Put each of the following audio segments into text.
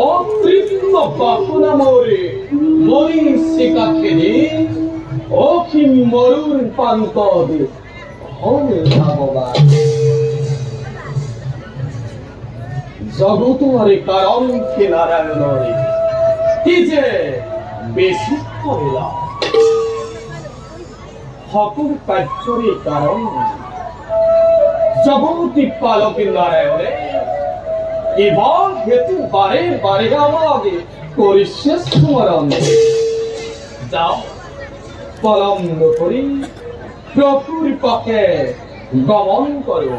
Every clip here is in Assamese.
অকৃত্রিম বাসনা মোরে মনীষিকা খেলে অখিম মরুর পান্তদ হলে ভগবান জগতরে কারণ কে নারায়ণরে কি যে বেশি করিলা সকল কার্যরে কারণ জগতী পালকে নারায়ণে এবার হেতু বারে বারে আমাকে করিছে স্মরণ যাও পলম্ব করি প্রভুর পক্ষে গমন করো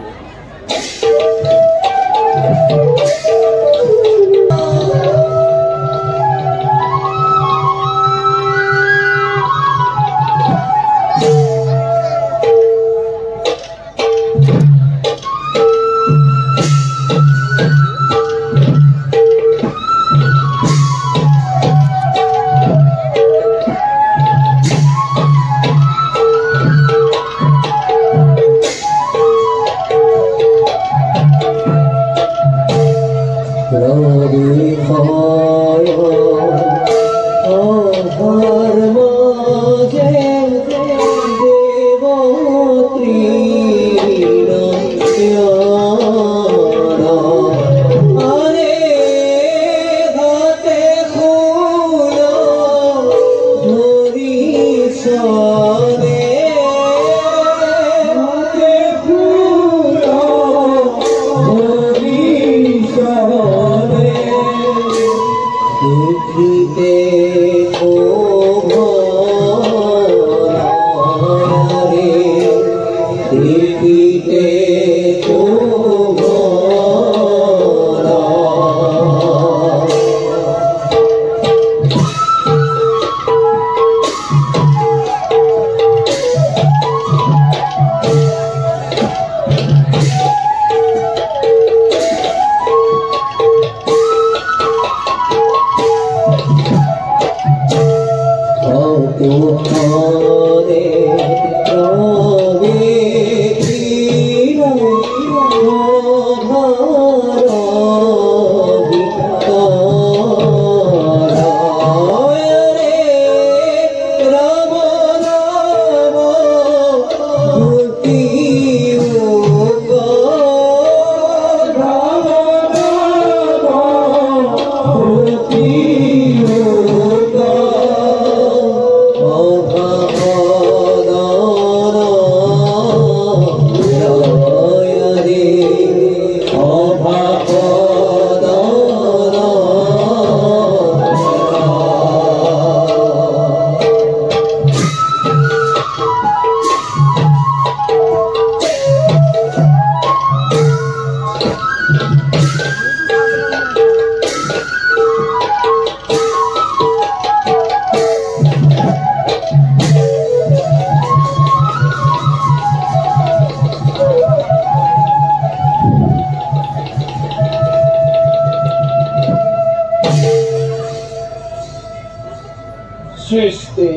सृष्टि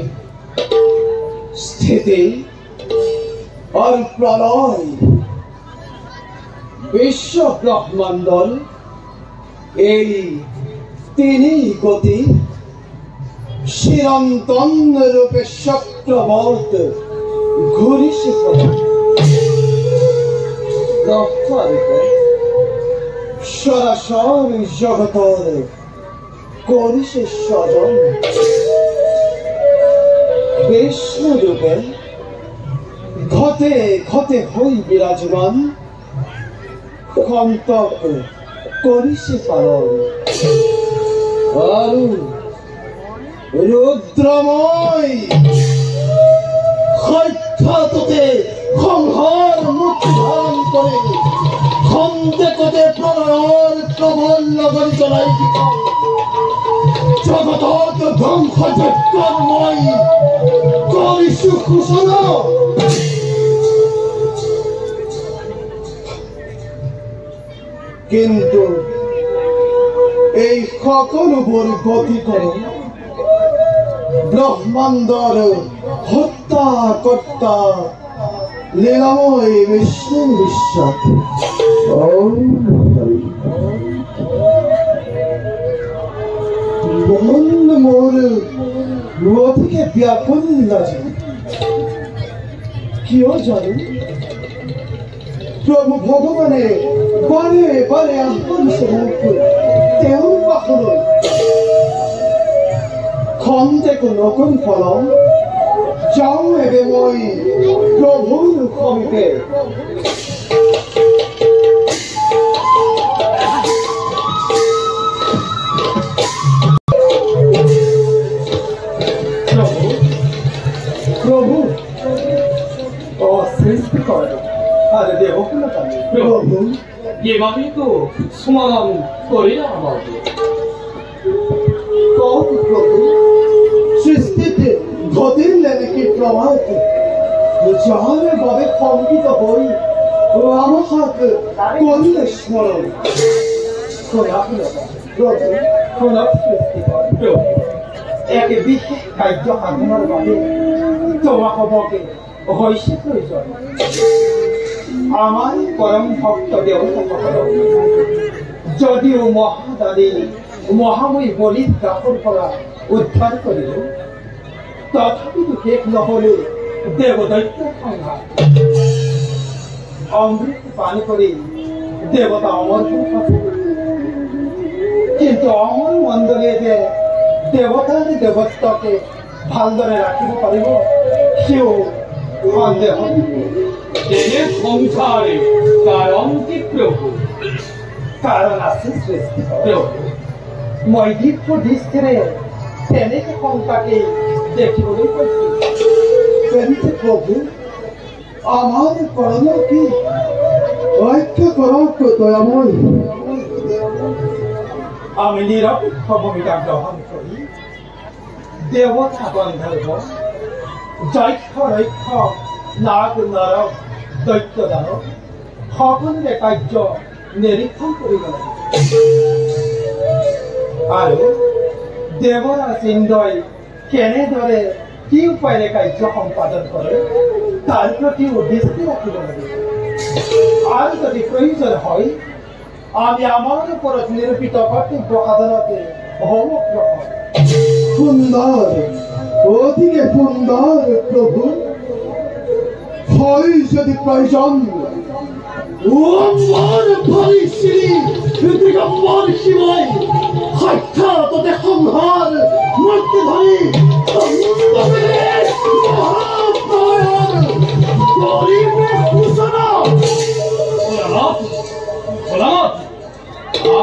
स्थिति और प्रलय विश्व ब्रह्मांडल এই তিনি গতি চিরন্তন রূপে চক্রবর্ত ঘুরিছে ব্রহ্মারূপে সরাসর জগতর করিছে সজন বিষ্ণু রূপে ঘটে ঘটে হই বিরাজমান কন্তক করিছে পালন আর রুদ্রময় হঠাৎতে সংহার মূর্তি ধারণ করে খন্দে কতে প্রলয়ের প্রবল নগরী চলাই জগতক ধ্বংস যজ্ঞময় করিছু ঘোষণা কিন্তু এই সকলোবোৰ গতি কৰে ব্ৰহ্মাণ্ডৰ হত্যা কৰ্তা লীলাময় বিষ্ণু বিশ্বাস মন মোর অধিকে ব্যাকুল লাগে কিয় জানো প্রভু ভগবানে বারে বারে আহ্বান স্বরূপ তেওঁৰ পাখলৈ খন্তেক নকন ফলম যাওঁ এবে মই প্ৰভুৰ সমীপে প্রভু ও সৃষ্টি করে আরে দেব কোন কানে প্রভু এভাবেই তো সমাধান করে না আমাকে কত প্রভু সৃষ্টিতে গতির লেনে প্রমাণ যাহারে ভাবে কম্পিত হই ও আমাক করলে স্মরণ প্রভু কোন সৃষ্টি করে প্রভু একে বিশেষ কার্য সাধনার বাবে তোমাক হবকে হৈছিল প্রয়োজন আমার পরম ভক্ত দেবতাসকলক যদিও মহাদানী মহাময়ী বলিত দাসৰ পৰা উদ্ধাৰ কৰিলো তথাপিতো শেষ নহলে দেৱদৈত্য সংঘাত অমৃত পান কৰি দেৱতা অমৰ কিন্তু অমৰ মণ্ডলে যে দেৱতাৰ দেৱত্বকে ভালদৰে ৰাখিব পাৰিব সেও সন্দেহ তেনে সংসাৰে কাৰণ কি প্ৰভু কাৰণ আছে সৃষ্টি প্ৰভু মই দিব্য দৃষ্টিৰে তেনেকে সংখ্যাকে দেখিবলৈ পাইছো তেন্তে প্ৰভু আমাৰ কৰণ কি ৰক্ষা কৰক দয়াময় আমি নিৰপেক্ষ ভূমিকা গ্ৰহণ কৰি দেৱতা গন্ধৰ্ব যক্ষ ৰক্ষ নাগ নৰক দৈত্য দানৱ সকলোৰে কাৰ্য নিৰীক্ষণ কৰিব লাগে আৰু দেৱৰাজ ইন্দ্ৰই কেনেদৰে কি উপায়েৰে কাৰ্য সম্পাদন কৰে তাৰ প্ৰতিও দৃষ্টি ৰাখিব লাগে আৰু যদি প্ৰয়োজন হয় আমি আমাৰ ওপৰত নিৰূপিত কৰ্তব্য সাধনতে সমগ্ৰ সুন্দৰ অধিকে সুন্দৰ প্ৰভু হয় যদি প্ৰয়োজন মোৰ ভৰিশ্ৰী দিগম্বৰ শিৱাই সাক্ষাৎতে সংহাৰ মূৰ্তি ধৰি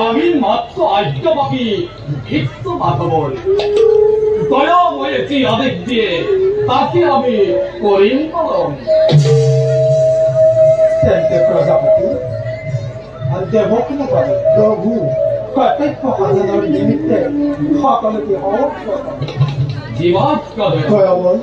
আমি মাত্র আজ্ঞাবাপী ভিক্ত মাধবর দয়াময়ে যে আদেশ দিয়ে তাকে আমি করিম করম প্রজাপতি আর দেবক প্রভু কর্তব্য সাধনের নিমিত্তে সকলকে জীবাত দয়াময়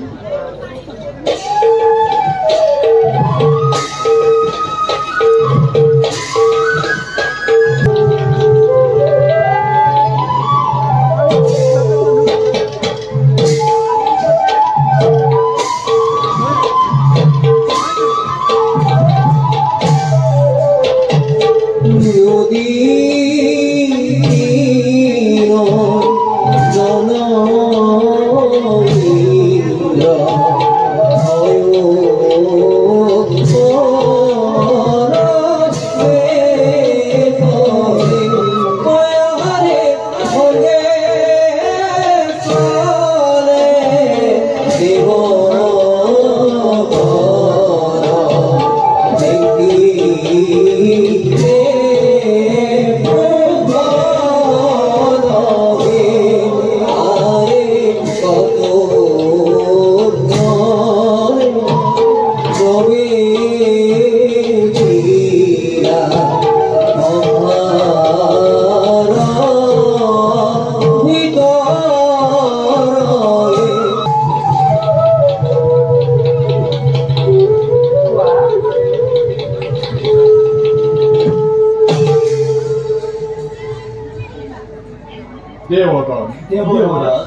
দেবরাজ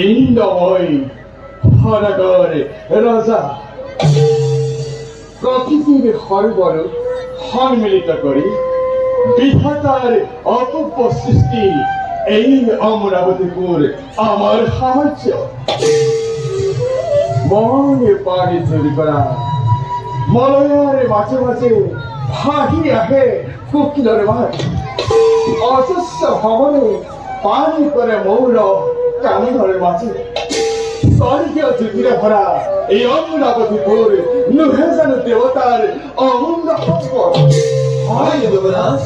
ইন্দ্রময় হরগর রাজা প্রকৃতির সর্বর সম্মিলিত করে বিধাতার অপূর্ব সৃষ্টি এই অমরাবতীপুর আমার সাহায্য মনে পানি চুরি করা মলয়ারে মাঝে মাঝে ভাহি আহে কোকিলের মাঠ অজস্র ভবনে পানি করে মৌর কানঘরের মাঝে স্বর্গীয় জ্যোতিরে ভরা এই অমরাবতীপুর নুহে যেন দেবতার অমূল্য সম্পদ হয় দেবরাজ।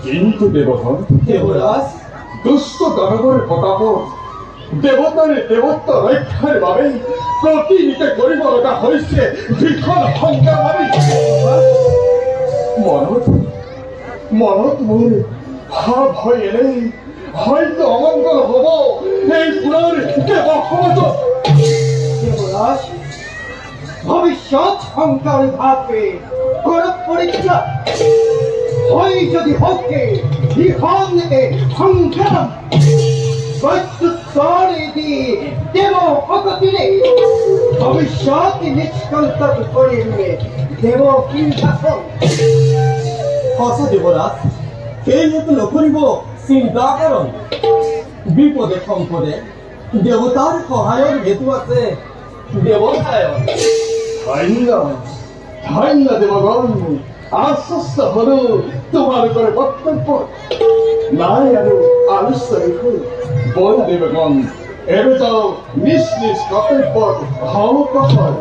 কিন্তু দেবরাজ দুষ্ট দানবের প্রতাপ দেবতার দেবত্ব রক্ষার ভাবে প্রতিনিতে গরিবতা হয়েছে ভীষণ সংগ্রামী মনত মূল ভাব হয়ে এলে হয়তো অমঙ্গল হব এই পুরার দেব ক্ষমতা দেবরাজ ভবিষ্যৎ সংকারী ভাবে করব পরীক্ষা হয় যদি হকে বিখন এ সংগ্রাম প্রত্যুত্তরে দি দেব ভগতিরে ভবিষ্যৎ নিষ্কল্পক করিলে দেব কিংশাসন সঁচা দেবরাজ সেই মতো নকৰিব চিন্তা কৰণ বিপদে সম্পদে দেৱতাৰ সহায়ৰ হেতু আছে দেৱতায়ন ধন্য দেবগণ আশ্বস্ত হল তোমালোকৰ বক্তব্য নাই আৰু আলস্য বিষয় বল দেবগণ এবে যাও নিজ নিজ কৰ্তব্যত অগ্ৰসৰ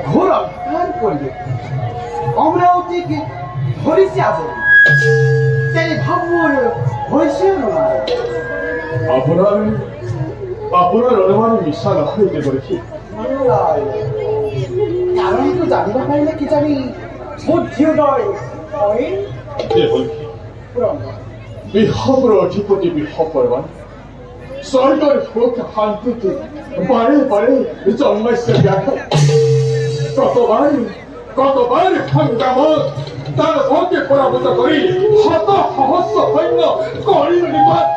ঘোর অবস্থান করবে অমরাবতীকে ধরেছে আবরণ তাই ভাবুর হয়েছে আপনার অনুমান মিশা নহইতে বলেছি কারণ তো জানিবা পারিলে কি জানি বুদ্ধিউদয় বিহব্র অধিপতি বিহব্রবান স্বর্গের সুখ শান্তিতে বারে বারে জন্মাইছে ব্যাখ্যা কতবার সংগ্রামত তার ভকে পরাভূত করি শত সহস্র সৈন্য করিল নিপাত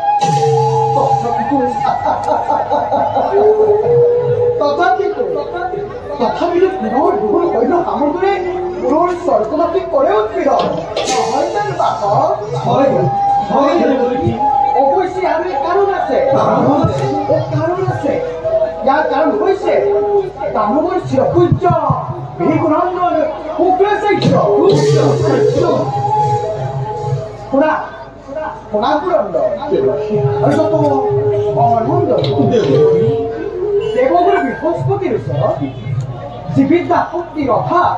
তথাপিতো পুনৰ দুগুণ সৈন্য সামগ্ৰী পুনৰ স্বৰ্গবাসী কৰে উৎপীড়ন নহয় জানো বাপক অৱশ্যে আৰু এক কাৰণ আছে ইয়াৰ কাৰণ হৈছে দানৱৰ চিৰপূজ্য বিহুনন্দন শুক্ৰাচাৰ্য শুনা পুৰন্দৰ আৰু অনন্দ দেৱগুৰু বৃহস্পতিৰ ওচৰত জীৱিতা শক্তিৰ অভাৱ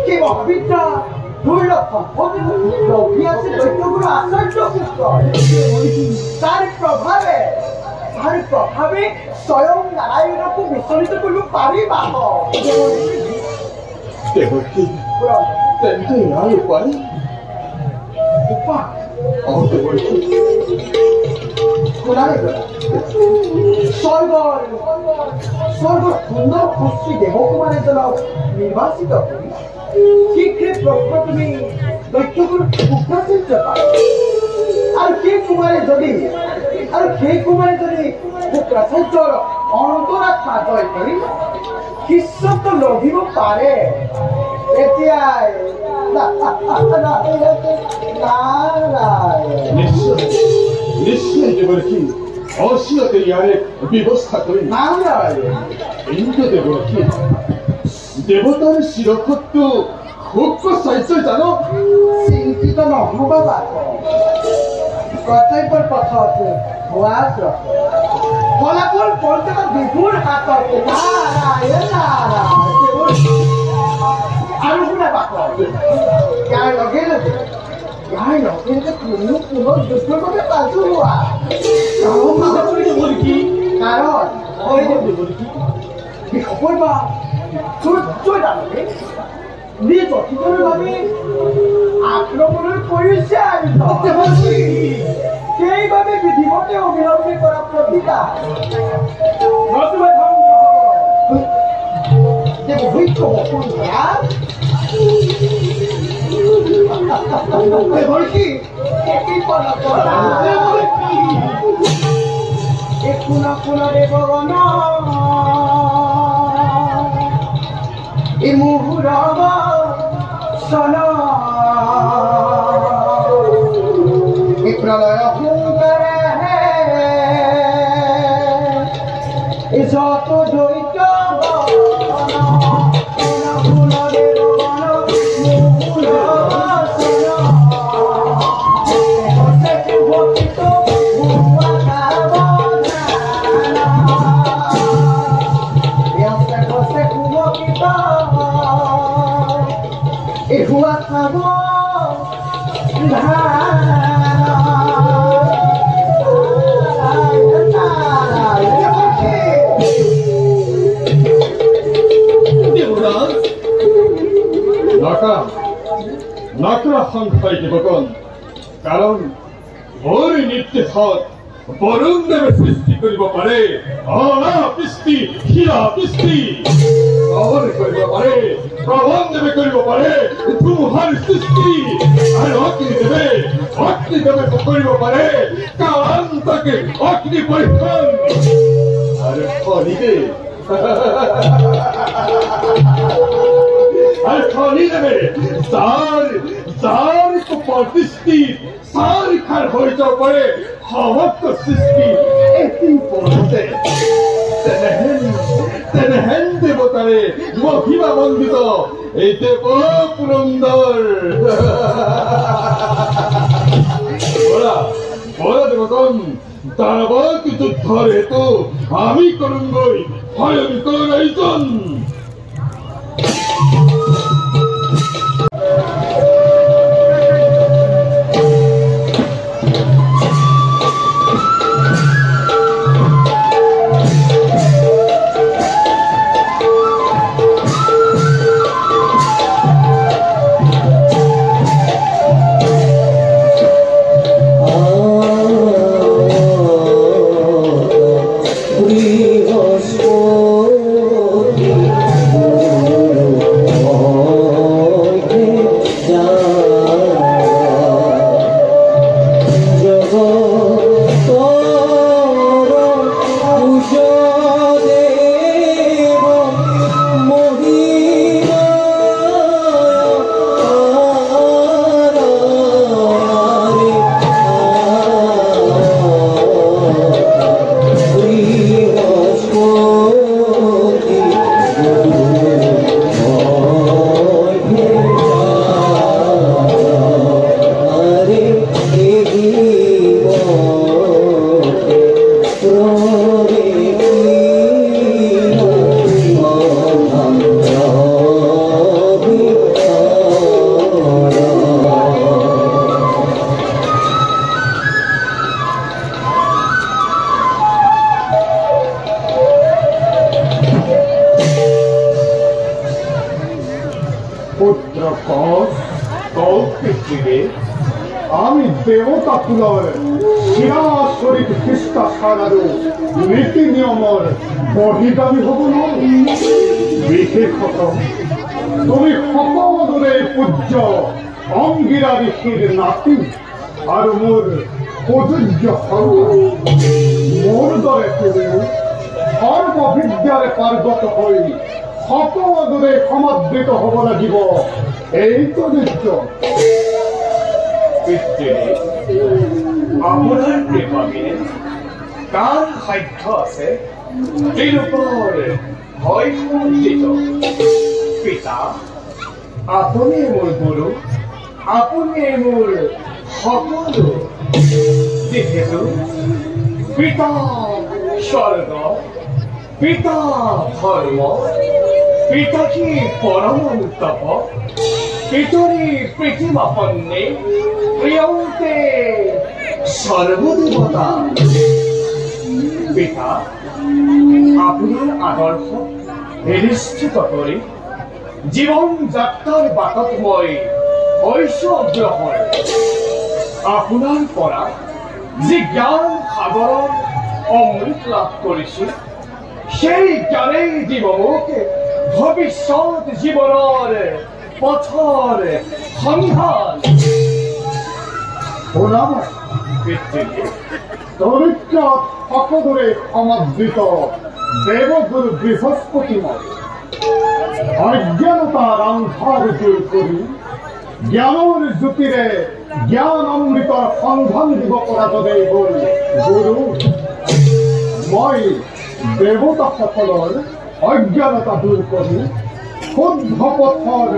কেৱল বিদ্যা দুৰ্লভ সম্পদ লভি আছে দৈত্যগুৰু আচাৰ্য পুত্ৰ তাৰ প্ৰভাৱে স্বয়ং নাৰায়ণকো বিচলিত কৰিব পাৰিবা তেন্তে ইয়াৰ উপায় স্বৰ্গৰ সুন্দৰ পুষ্টি দেৱকুমাৰ এজনক নিৰ্বাচিত কৰি শীঘ্ৰে প্ৰশ্ন তুমি দক্ষগুৰু শুক্ৰাচাৰ্য পায় আৰু সেই কুমাৰে যদি শুক্ৰাচাৰ্যৰ অন্তৰাত্মা জয় কৰি শিষ্যত্ব লভিব পাৰে এতিয়াই নিশ্চয় দেৱৰক্ষী অচিয়তে ইয়াৰে ব্যৱস্থা কৰি কিন্তু দেৱৰক্ষী দেৱতাৰ শিৰক্ষটো শুক্ৰাচাৰ্য জানো চিন্তিত নহবা কৰ্তব্যৰ পথত হোৱাত ফলাফল পৰ্যন্ত বিভুৰ হাতত আৰু শুনা বাকৰ ইয়াৰ লগে লগে কোনো পুনৰ যুদ্ধৰ বাবে সাজু হোৱা নিজ অতীতৰ বাবে আক্ৰমণৰ কৰিছে সেইবাবে বিধিমতে অবিলম্বে কৰা প্ৰতিকাৰ প্ৰলয় যত দৈত্য সংখ্যায় দেবগণ কাৰণ মোৰ নিৰ্দেশত বৰুণ দেৱে সৃষ্টি কৰিব পাৰে অনাপৃষ্টি শিৰাপৃষ্টি কৰিব পাৰে প্ৰবন দেৱে কৰিব পাৰে ধুমুহাৰ সৃষ্টি আৰু অগ্নি দেৱে কৰিব পাৰে কালান্তকে অগ্নি পৰীক্ষণ আৰু শনিদেৱ আর খনি দেবে যার প্রতিষ্ঠি সারিখার হয়ে যাওয়ার পরে সমস্ত সৃষ্টি এটি পড়তে তেনেহেন দেবতারে মহিমা মন্দিত এই দেব পুরন্দর বলা দেবগণ দানবক যুদ্ধর হেতু আমি করুঙ্গই ভয়ঙ্কর আয়োজন Oh আমি দেবতা কুলর শিরা শরীর শিষ্টাচাৰৰো নীতি নিয়মৰ বহিদাবী হব নোৱাৰো। বিশেষত তুমি সকলোৰে পূজ্য অংগীৰা ঋষিৰ নাতি আৰু মোৰ প্ৰযোজ্য সন্তান। মোৰ দৰে তুমিও সৰ্ববিদ্যাৰে পাৰ্গত হৈ সকলোৰে সমাদৃত হ'ব লাগিব এইটো নিশ্চয়। আপোনাৰ প্ৰেমে কাৰ সাধ্য আছে তেওঁলোকৰ ভয় সন্দিত। পিতা আপুনি মোৰ গুৰু, আপুনি মোৰ সকলো। যিহেতু পিতা স্বৰ্গ, পিতা ধৰ্ম, পিতাকী পৰম তপ, পিতৰি পৃথিৱাপন্নে প্ৰিয়ন্তে সৰ্বদেৱতা। পিতা আপোনাৰ আদৰ্শ নিশ্চিত কৰি জীৱন যাত্ৰাৰ বাটত মই হৈছো অগ্ৰসৰ। আপোনাৰ পৰা যি জ্ঞান সাগৰৰ অমৃত লাভ কৰিছো সেই জ্ঞানেই দিব মোক ভৱিষ্যত জীৱনৰ পথৰ সন্ধান। চৰিত্ৰত সকলোৰে সমাদৃত দেৱগুৰু বৃহস্পতিময় অজ্ঞানতাৰ আন্ধাৰ দূৰ কৰি জ্ঞানৰ জ্যোতিৰে জ্ঞান অমৃতৰ সন্ধান দিব পৰা যদি হ'ল গুৰু, মই দেৱতাসকলৰ অজ্ঞানতা দূৰ কৰি শুদ্ধ পথৰ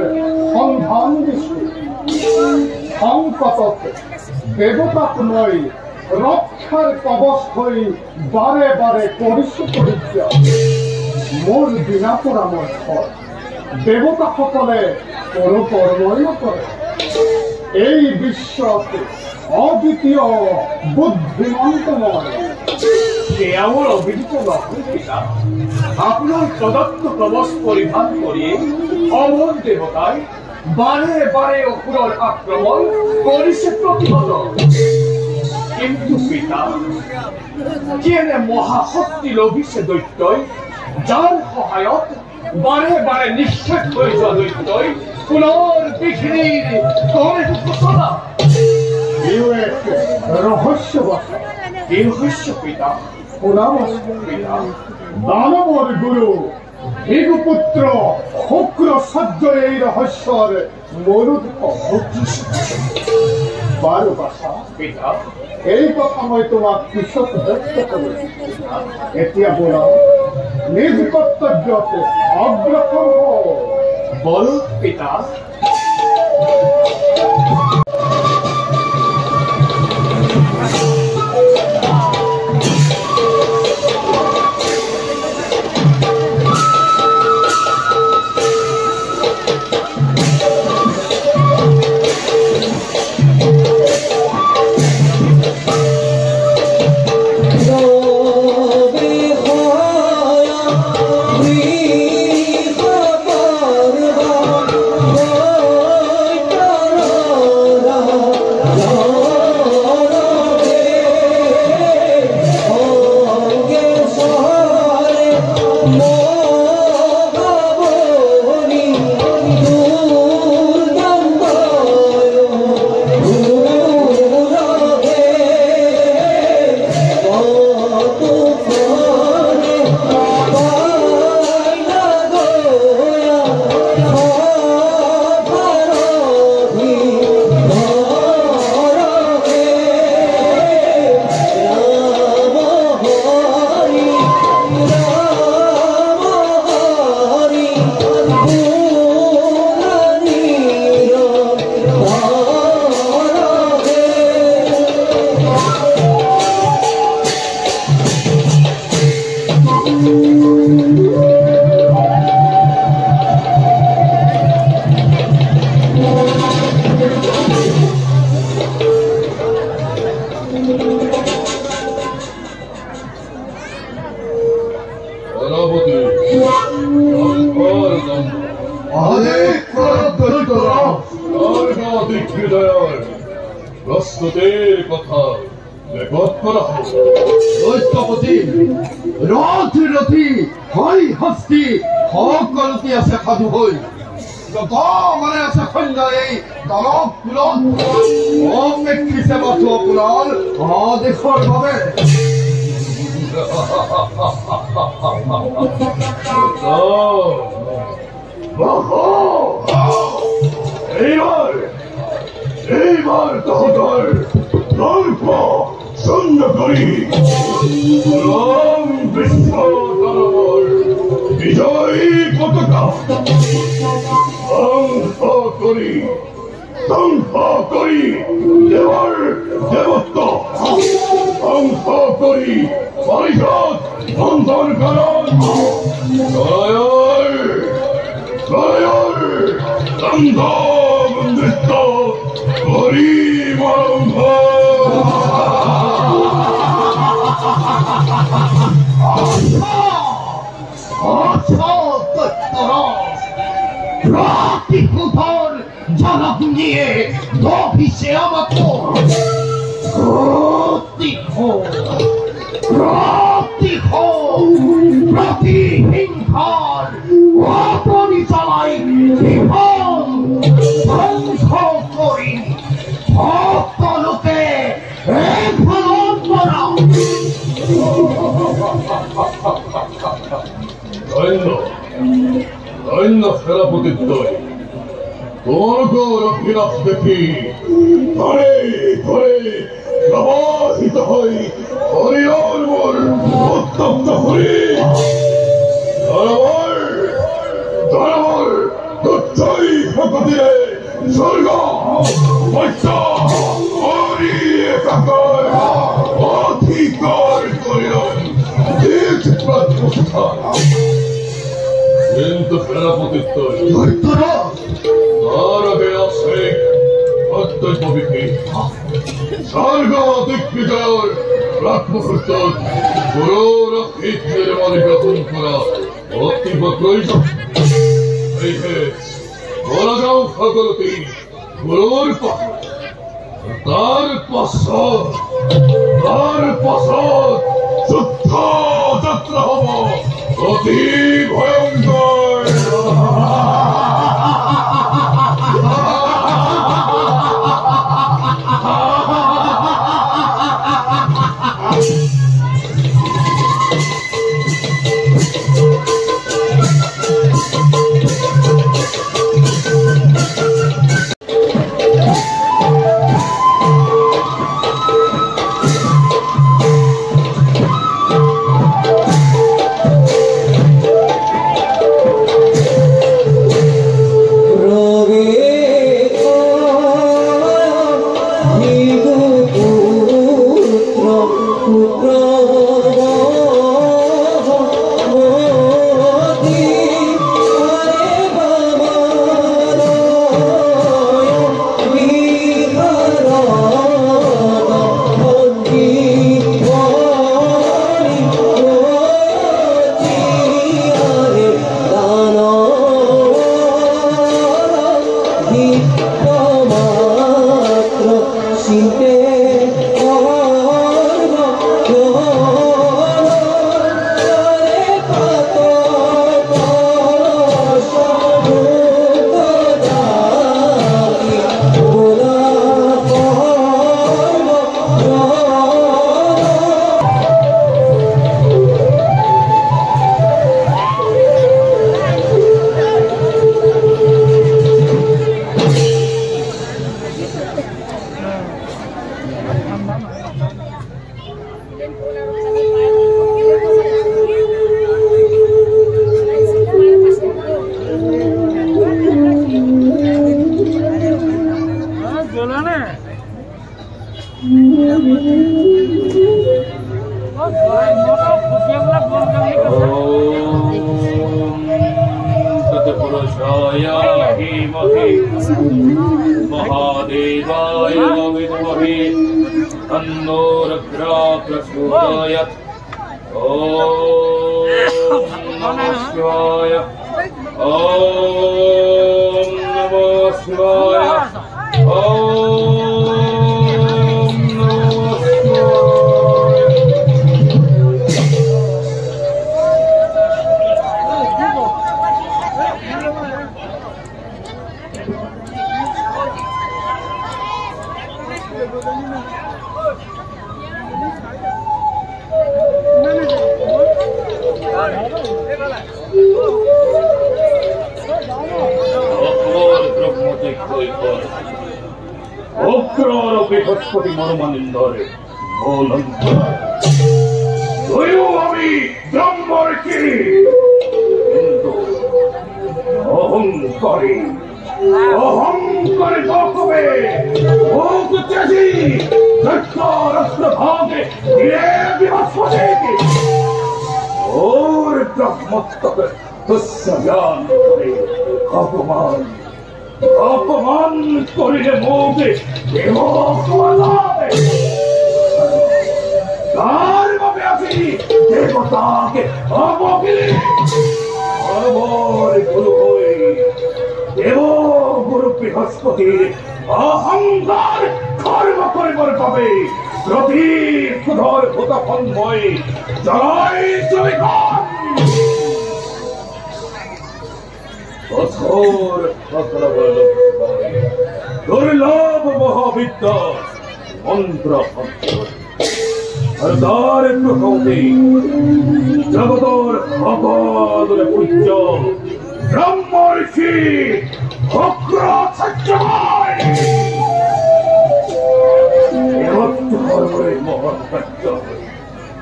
সন্ধান দিছো। সংকটত দেৱতাক মই ৰক্ষাৰ কবচ হৈ বাৰে বাৰে কৰিছো পৰীক্ষা। মোৰ বিনা পৰামৰ্শ দেৱতাসকলে কোনো কৰ্মই নকৰে। এই বিশ্বত অদ্বিতীয় বুদ্ধিমন্ত মই। সেয়া মোৰ অভিযোগ নহয় পিতা। আপোনাৰ প্ৰদত্ত কবচ পৰিধান কৰি অমৰ দেৱতাই বাৰে বাৰে অসুৰৰ আক্ৰমণ কৰিছে প্ৰতিহত। কিন্তু পিতা কেনে মহাশক্তি লভিছে দৈত্যই, যাৰ সহায়ত বাৰে বাৰে নিশ্চয় হৈ যোৱা দৈত্যই পুনৰ পৃথিৱীৰ কৰে ঘোষণা। ৰহস্য এই ৰহস্য পিতা পিতা দানৱৰ গুৰু ভৃগুপুত্ৰ শুক্ৰ সহ্য এই ৰহস্যৰ মৰুত বাৰু বাছা পিতা। এই কথা মই তোমাক পিছত ব্যক্ত কৰিম। এতিয়া বোলা নিজ কৰ্তব্যত অগ্ৰসৰ বল পিতা। Oh প্রস্তুতির কথা রেকর্ড করা হোক। দৈত্যপতি রথি হই হস্তি সকলতে আছে সাধু হই যত মানে আছে সৈন্য এই দলক পুলন অমেক্ষিছে মাথো আপোনাৰ আদেশৰ বাবে এইবাৰ তহতৰ গল্প শূন্য কৰি বিশ্ব দৰবাৰ বিজয়ী পতাকা ধ্বংস কৰি দেৱৰ দেৱত্ব ধ্বংস কৰি পৰিষদ বন্ধন কাৰণ নৃত্য কৰিম আৰম্ভ। Praticutor Janak niye dohise amato Pratihinkar Waponi salai Hipon Bangko kori Hoptoluke Ekhalon mara অন্য সেনাপতির দল তোমাকে রক্ষিরাজ দেখি ধরে ধরে প্রবাহিত হই হরিয়র মোর উত্তপ্ত হরি ধরবর দুচ্ছই প্রকৃতিরে স্বর্গ বৈশ্য হরি একাকার অধিকার করিলেন দেশ প্রতিষ্ঠান কিন্তু সেনাপতিত্ব তার আগে আছে কর্তব্যবিধি স্বর্গ দিগ্বিজয়ের প্রাকমুহূর্ত গুরুর হিতের মালিকাপন করা অতীব প্রয়োজন। বলা যাও সকলকে গুরুর তার পাশত যুদ্ধ যাত্রা হব অতি ভয়ঙ্কর। বৃহস্পতি মনোমানিন্দরে আমি ব্রহ্মর্ষি কিন্তু অহংকারী হবে ভাগে ওর ব্রহ্মত্বকে জ্ঞান করে অপমান করিলে মুখে কার ভাবে আসি দেবতাকে অবগিলে গুরু হয়ে দেব গুরু বৃহস্পতির অহংকার কর্ম করিবার পাবে প্রতীক সুধর ভূতফন্ময় জয় চলিকান কঠোর দুর্লভ মহাবিদ্যা মন্ত্র হরদার প্রকৌতি জগতর অবাদরে পূজ্য ব্রহ্মর্ষি অগ্রাচার্য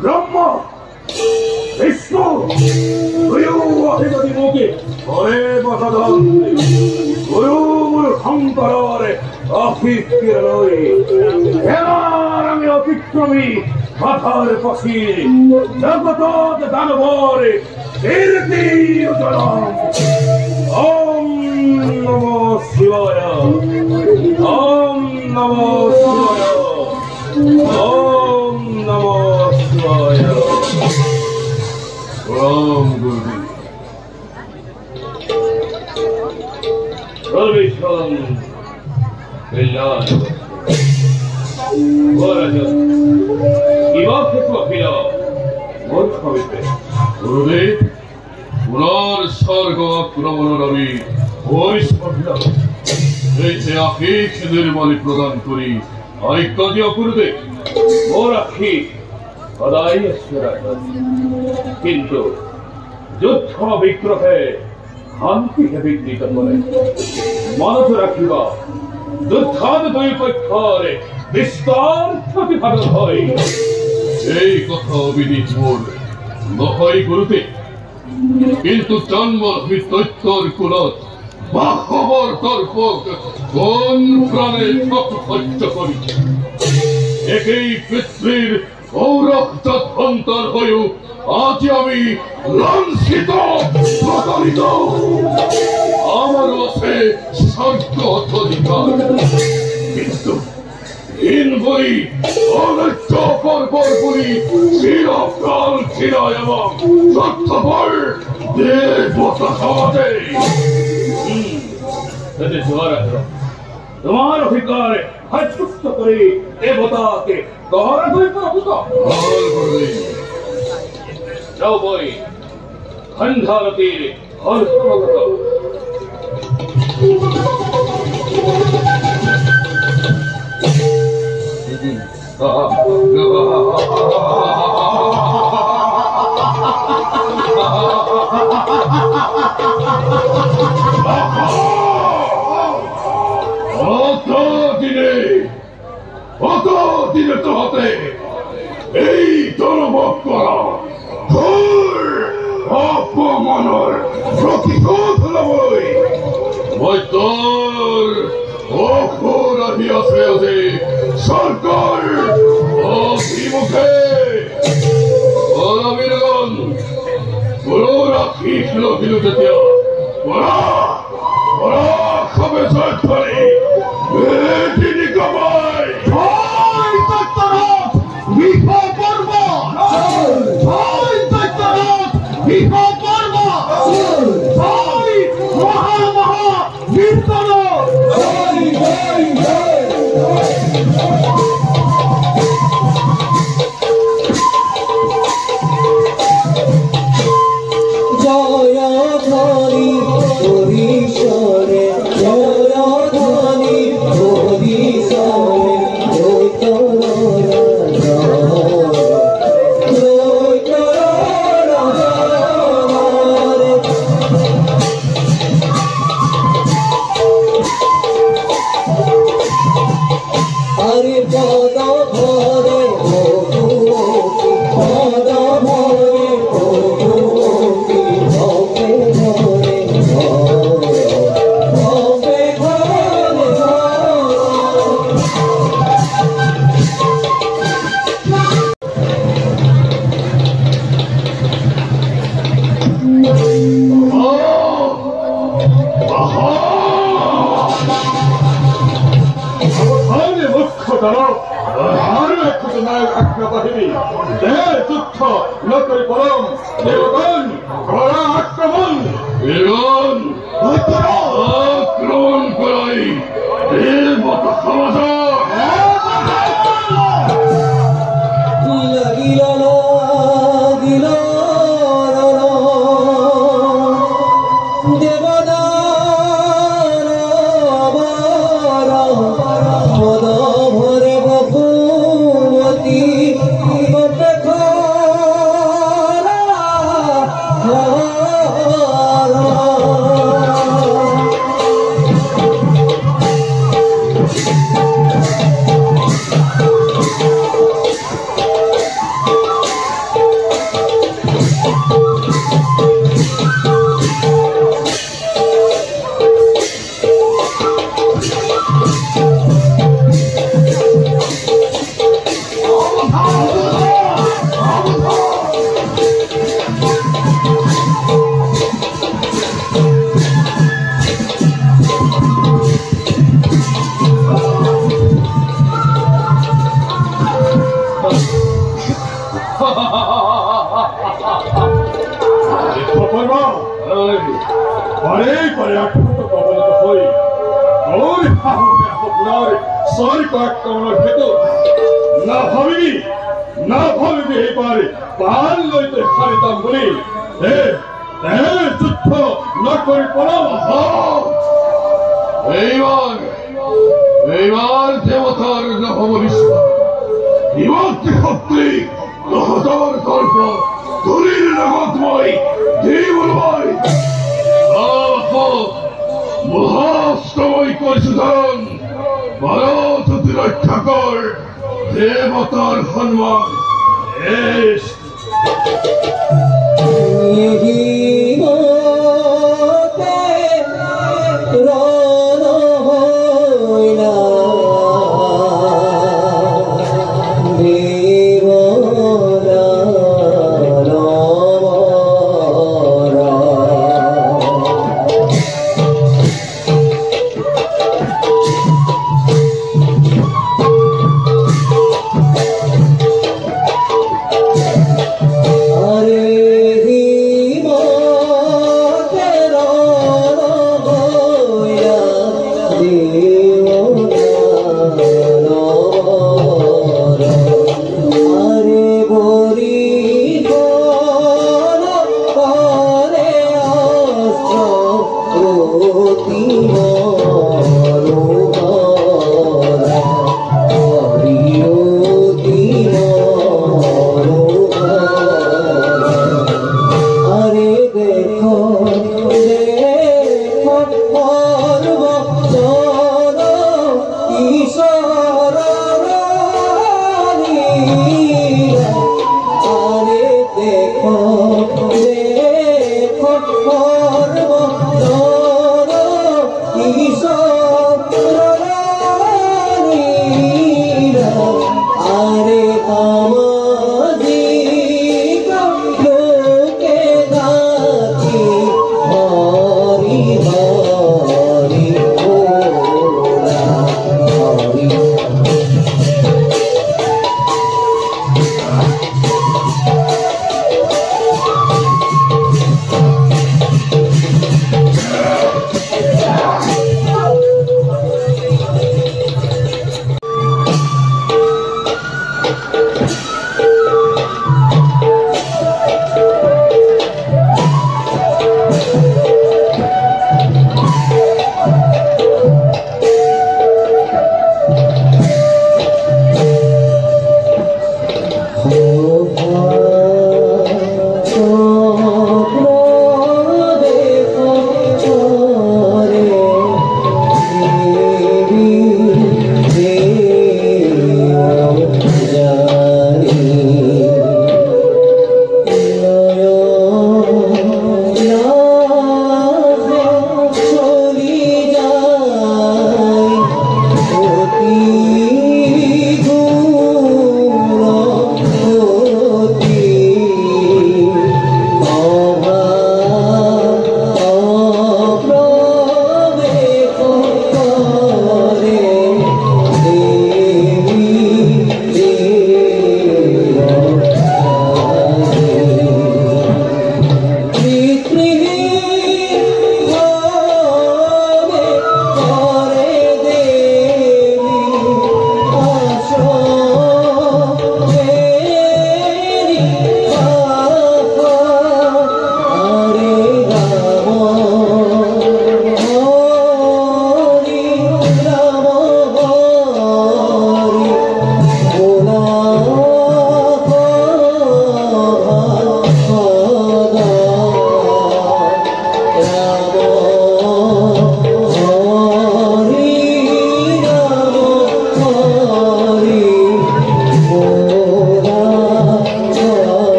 ব্রহ্ম বিষ্ণু অধিপতি মুখে হরে বসদন গুরুর শঙ্করে আমি অতিক্রমী মাথার পশি জগত দানবরে কীর্তি ওম নমো শিবায় ওম নমো শিবায় ওম নমো শিবায় ওম গুরু Permission Villan Orajan Ivaket Vapila Murkhavipe Gurudev Punar Sarga Puramanarami Voice Vapila Eche Akik Nirmali Pradhan Kuri Aikadya Gurudev Morakhi Padai Aswara Kintu Juddha Vigrahe শান্তিকে বিঘ্নিত করে মনত রাখিবা যুদ্ধ দুই পক্ষরে বিস্তার প্রতিভাগ হয় এই কথা অবিদিত মোর নহয় গুরুতে কিন্তু জন্মভূমি দৈত্যর কুলত বাহবর তর্ক কোন প্রাণে সহ্য করি একই পৃথিবীর গৌরব যৎপন্তর হয়েও আজ আমি লাঞ্ছিত প্রতারিত আমার আছে স্বর্গ অধিকার কিন্তু হিনবই অনৈক্য পরপরপুরি চিরকাল চিরায় এবং স্বার্থপর দেবতা সমাজে তোমার অধিকারে সন্তুষ্ট করে দেবতাকে গহরা করে প্রভুত যাও বই খন্ডারতির হর্ষমগত অত দিনে তো হতে এই জনভোগ করা অপমানের প্রতিশোধ লবই মই তোর অপরাধী আছে আছে সরকার অভিমুখে অরবিরগণ ওরা কৃষ্ণ বিরুদ্ধে ওরা ওরা সবে জয় করে তিনি কমায় জয় দত্তরথ বিপর্ব জয় দত্তরথ বিপর্ব জয় মহা মহা কীর্তন জয় জয় জয় জয় Hare Hare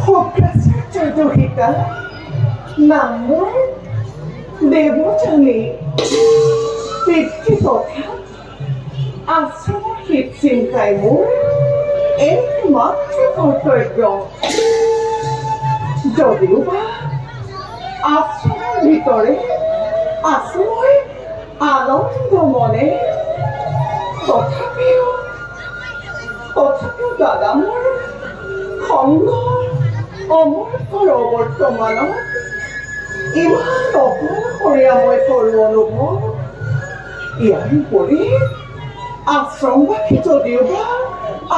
শুক্ৰাচাৰ্যহিতা নামৰ দেৱজানী পিতৃ তথা আশ্ৰমৰ হিত চিন্তাই মোৰ একমাত্ৰ কৰ্তব্য। যদিওবা আশ্ৰমৰ ভিতৰে আছো মই আনন্দ মনে, তথাপিও দাদা মোৰ খণ্ড অমৃতৰ অৱৰ্তমানত ইমান অকলশৰীয়া মই কৰোঁ অনুভৱ। ইয়াৰ উপৰি আশ্ৰমবাসী যদিওবা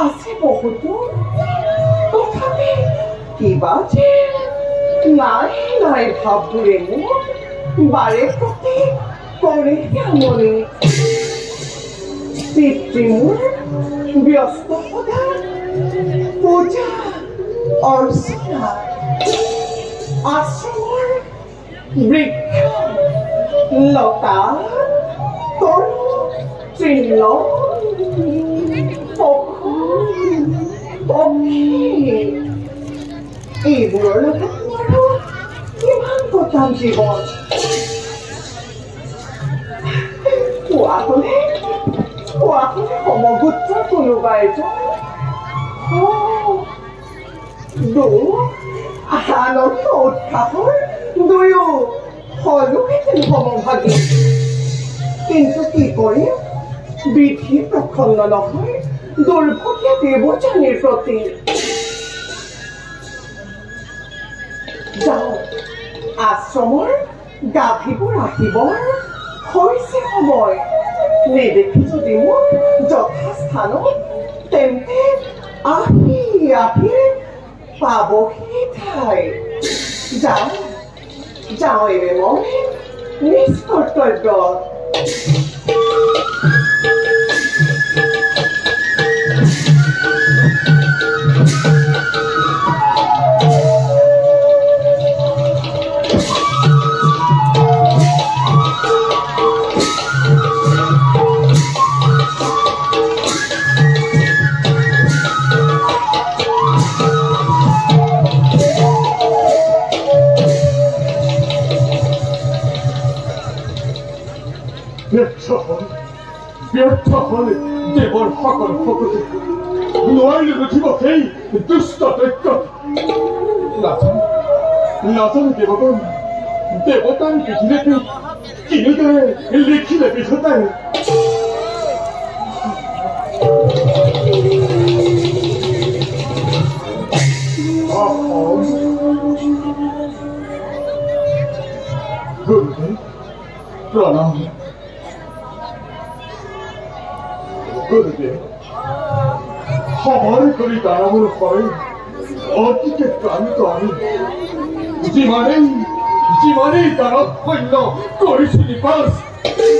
আছে বহুতো, তথাপি কিবা যে নাই ভাৱবোৰে মোক বাৰে প্ৰতি কৰে আমনি। পিতৃ মোৰ ব্যস্ত সদা পূজা অৰ্চনা, আশ্ৰমৰ বৃক্ষ লতা তৰু তৃণ পক্ষী এইবোৰৰ লগত আৰু কিমান কটাম জীৱন। কোৱা হলে সমগোত্ৰ কোনোবা এজন আনন্দ উৎসাহৰ দুয়ো হলোহেঁতেন সমভাগী। কিন্তু কি কৰিম, বিধি প্ৰসন্ন নহয় দুৰ্ভগীয়া দেৱজানীৰ প্ৰতি। যাওঁ, আশ্ৰমৰ গাভীবোৰ আহিবৰ হৈছে সময়। নেদেখি যদি মোক যথাস্থানত, তেন্তে আহি পাবহি ঠাই। যাওঁ এৰে মই নিজ কৰ্তব্যত। ব্যৰ্থ হলে দেৱৰ সকল শক্তি নোৱাৰিলে নুঠিব সেই দুষ্ট দৈত্য। নাজানো দেৱগণ, দেৱতাৰ বিধিৰে কিনেদৰে লিখিলে বিধাতাই। গুৰুদেৱ প্ৰণাম। গুৰুদেৱ, সময় কৰি দানৱৰ হয় অতিকে ক্লান্ত আমি। যিমানেই দানৱ সৈন্য কৰিছো নিপাত,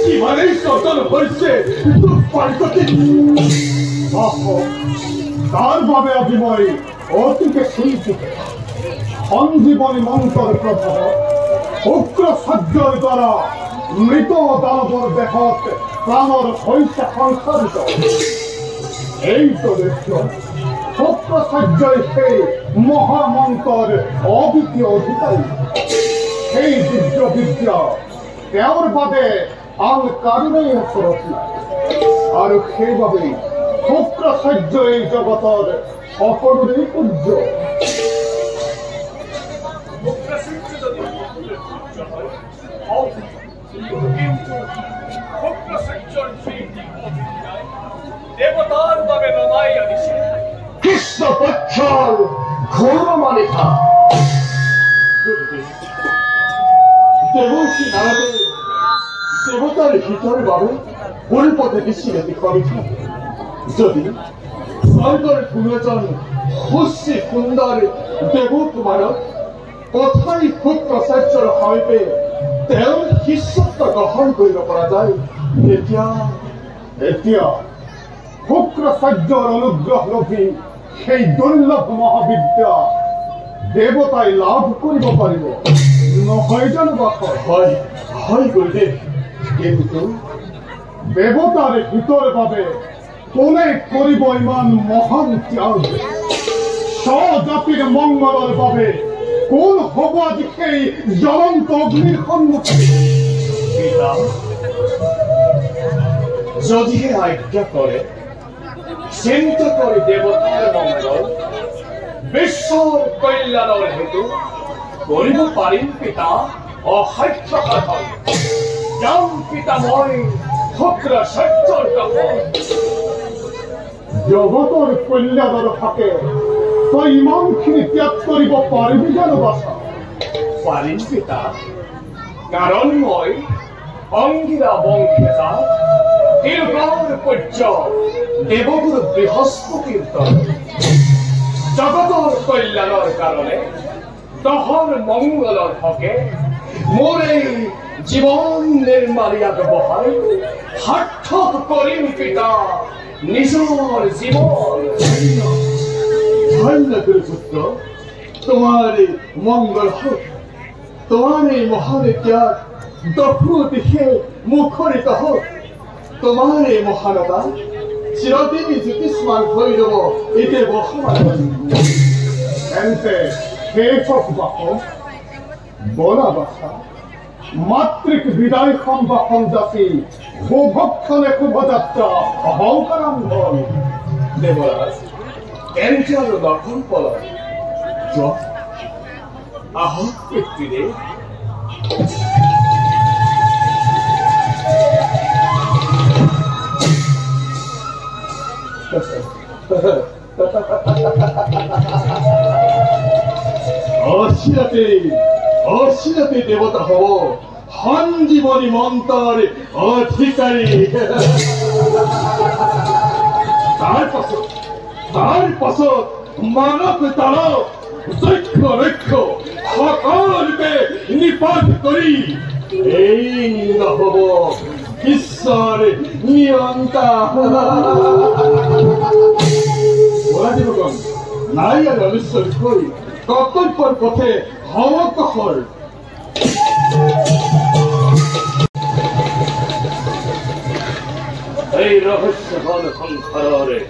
সিমানেই স্বজন হৈছে তাৰ বাবে আজি মই অতিকে চিন্তিত। সঞ্জীৱনী মন্ত্ৰৰ প্ৰভাৱত শুক্ৰাচাৰ্যৰ দ্বাৰা মৃত দানৱৰ দেহত প্ৰাণৰ হৈছে সংসাৰিত। এইটো দেখি শুক্ৰাচাৰ্যই সেই মহামন্ত্ৰৰ অদ্বিতীয় অধিকাৰী। সেই দিব্য বিদ্যা তেওঁৰ বাদে আন কাৰোৰেই ওচৰত নাই, আৰু সেইবাবেই শুক্ৰাচাৰ্য এই জগতৰ সকলোৰে পূজ্য। দেৱতাৰ বাবে নমাই আনিছে কৃষ্ণ পক্ষৰ ঘোৰ মানিতা। দেৱৰ্ষি নাৰদে দেৱতাৰ হিতৰ বাবে পৰিপথে দিছিলেতি কৰিছিল। যদি স্বৰ্গৰ কোনো এজন সুশ্ৰী সুন্দৰ দেৱকুমাৰক কথাই শুক্ৰাচাৰ্যৰ সমীপে তেওঁৰ শিষ্যত্ব গ্ৰহণ কৰিব পৰা যায়, এতিয়া শুক্ৰাচাৰ্যৰ অনুগ্ৰহ লভি সেই দুৰ্লভ মহাবিদ্যা দেৱতাই লাভ কৰিব পাৰিব, নহয় জানো বাখৰ? হয় গুৰুদেৱ, কিন্তু দেৱতাৰ হিতৰ বাবে কোনে কৰিব ইমান মহান ত্যাগ? স্বজাতির মঙ্গলের বাবে কোন হব আজি সেই জ্বলন্ত অগ্নির সন্মুখে? পিতা, যদিহে আজ্ঞা করে চিন্তা করে দেবতার মঙ্গল বিশ্বর কল্যাণৰ হেতু কৰিব পাৰিম পিতা। অসাধ্য সাধন যাম পিতা মই শুক্ৰ সত্যৰ কাপোৰ। জগতৰ কল্যাণৰ ফাকে তই ইমানখিনি ত্যাগ কৰিব পাৰিবি জানো বাছা? পাৰিম পিতা, কাৰণ মই অংগীৰা বংশেজা তিলকৰ পূজ্য দেৱগুৰু বৃহস্পতিৰ দল। জগতৰ কল্যাণৰ কাৰণে তহৰ মংগলৰ হকে মোৰ এই জীৱন নিৰ্মালিয়া ব্যৱহাৰ সাৰ্থক কৰিম পিতা নিজৰ জীৱন। ধন্য গুৰুপুত্ৰ, তোমাৰে মঙ্গল হোক। তোমাৰে মহান ত্যাগ দফু দিশে মুখৰিত হোক। তোমাৰে মহানতা চিৰদিন জ্যোতিষ্মান হৈ ৰব এতে বসমান। এন্তে শেষ হোক বাসন বলা বাছা, মাতৃক বিদায় সম্ভাষণ যাচি শুভক্ষণে শুভযাত্ৰা অহংকাৰাম্ভন। দেৱৰাজ এন্তে আৰু দৰ্শন পলক আহক পিতৃদেৱ। অচিৰাতে দেৱতা হব সঞ্জীৱনী মন্ত্ৰৰ অধিকাৰী। তাৰ পাছত মানৱ তালক যক্ষ লক্ষ্য সকলোকে নিপাত কৰি এই নহব ঈশ্বৰ নিৰন্তৰ। বলাদিবগণ নাই আৰু অনিশ্চয় হৈ কৰ্তব্যৰ পথে সমকসৰ। এই রহস্যঘন সংসারে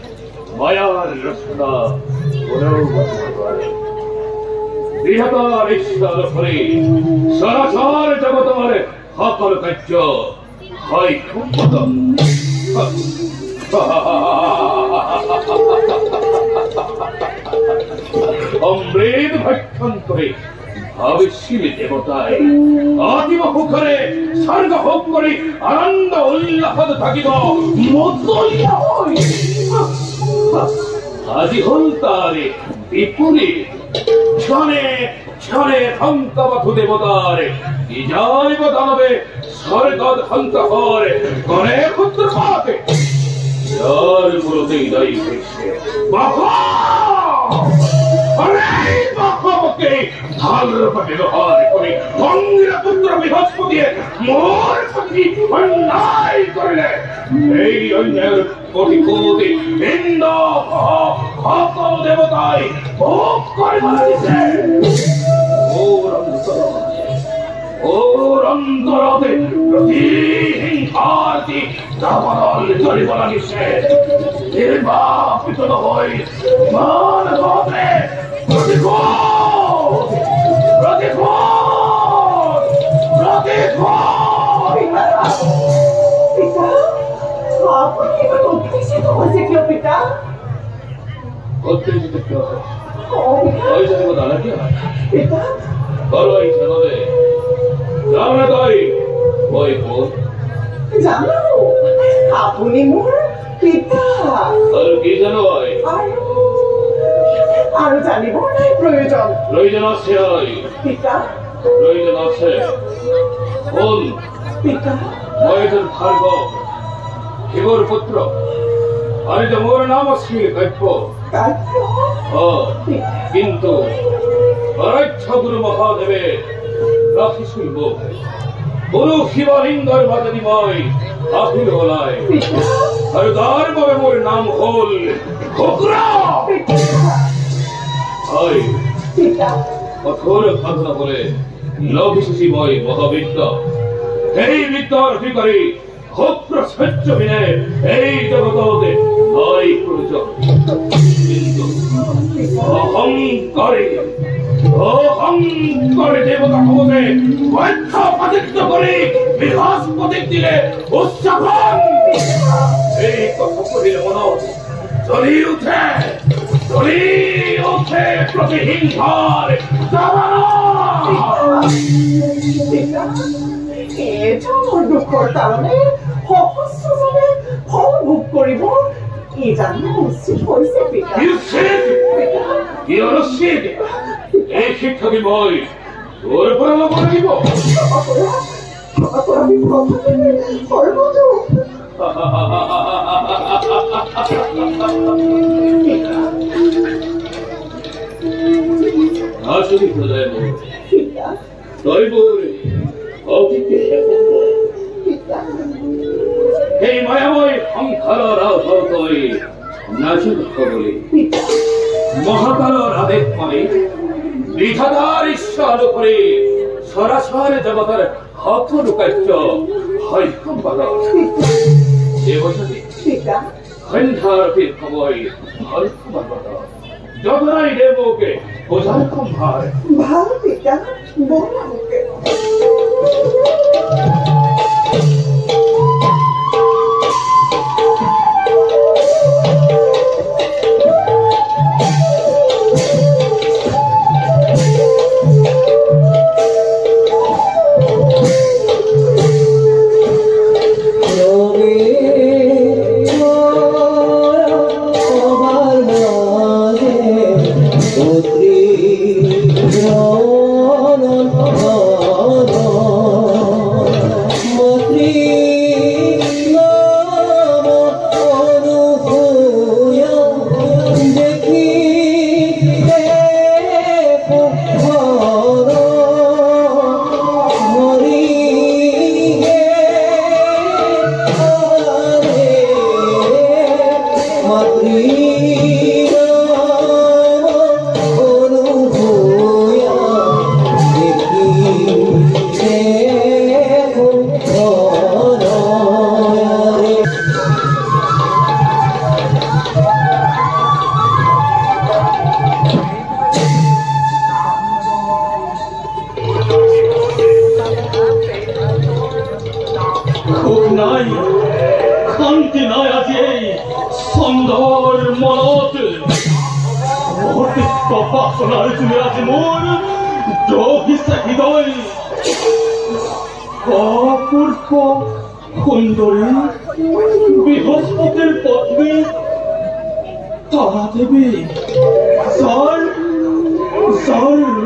মায়ার রচনা কোনেও বুঝতে পারে। বৃহত্তর ঈশ্বর ফলে সরাসর জগতের সকল কার্য হয় ক্ষুব্ধ। অমৃত ভক্ষণ করে ভবিষ্যৎ দেবতায় অতীব সুখরে স্বর্গ ভোগ করে আনন্দ উল্লাসত থাকিব মতলীয়া হই। আজি হল তারে বিপরীত। ক্ষণে ক্ষণে ধ্বংসবধূ দেবতার বিজয়ব দানবে স্বর্গদ ধ্বংস হরে গণে ক্ষুদ্র পাতে যার মূলতেই দায়ী হয়েছে বাবা। বাবাকে ভালোরূপে ব্যবহার করে অঙ্গীরা পুত্র বৃহস্পতি মোর প্রতি অন্যায় করলে এই অন্যায়ের কোটি কোটি নিন্দ সকল দেবতায় ভোগ করে মারিছে। ওর অন্তরতে প্রতিহিংসার্থী দাবানল চলিব লাগিছে। নির্বাপিত হই মানবতে প্রতিঘাত প্রতিঘাত প্রতিঘাত। পিতা, আপনি এবার উত্তেজিত হয়েছে কেউ পিতা? উত্তেজিত কেউ পিতা, ওই যদি দাদা কি হয় পিতা বলো এই ছেলে জানা তাই ওই কোন জানো আপনি মোর পিতা। আর কি জানো হয় আর জানিব নাই প্রয়োজন। প্রয়োজন আছে পিতা, প্রয়োজন আছে। কোন পিতা মহেন্দ্র ভার্গব শিবর পুত্র আর যে মোর নাম অশ্লীল কাব্য। কিন্তু পরোক্ষ গুরু মহাদেবে রাখি শুনব গুরু শিবলিঙ্গর বাদনিময় আখিল হলায় আর তার বাবে মোর নাম হল ঘোকরা। কঠোর সাধনা করে লঘিসুষিময় মহাবিদ্যা এই বিদ্যার অধিকারী ক্ষুদ্র সহ্য বিনে এই জগতে নাই প্রয়োজন। কিন্তু অহংকারে দেবতা ক্ষমতে বৈদ্য প্রতিজ্ঞ করে বিনাশ প্রতীক দিলে উচ্চারণ এই কথা করিলে মন জ্বলি উঠে প্রতিহিংসার দুখৰ কাৰণে সহস্ৰজনে ফল ভোগ কৰিব এই জানো উচিত হৈছে পিতা। এই শিক্ষাকে মই তোৰ পৰা ল'ব লাগিব। তই মোৰ এই মায়াময় সংসাৰৰ তই নাচি বুলি মহাকালৰ আদেশ মানি বিধাতাৰ ইচ্ছা অনুসৰি সরাসর জগতের হত লোকাচ্য সক্ষম পাল সন্ধ্যারতির সময় সক্ষম যতনাই দেবকে বোঝার সম্ভার ভাল পিতা বলকে বৃহস্পতির পত্নী তারা দেবী যার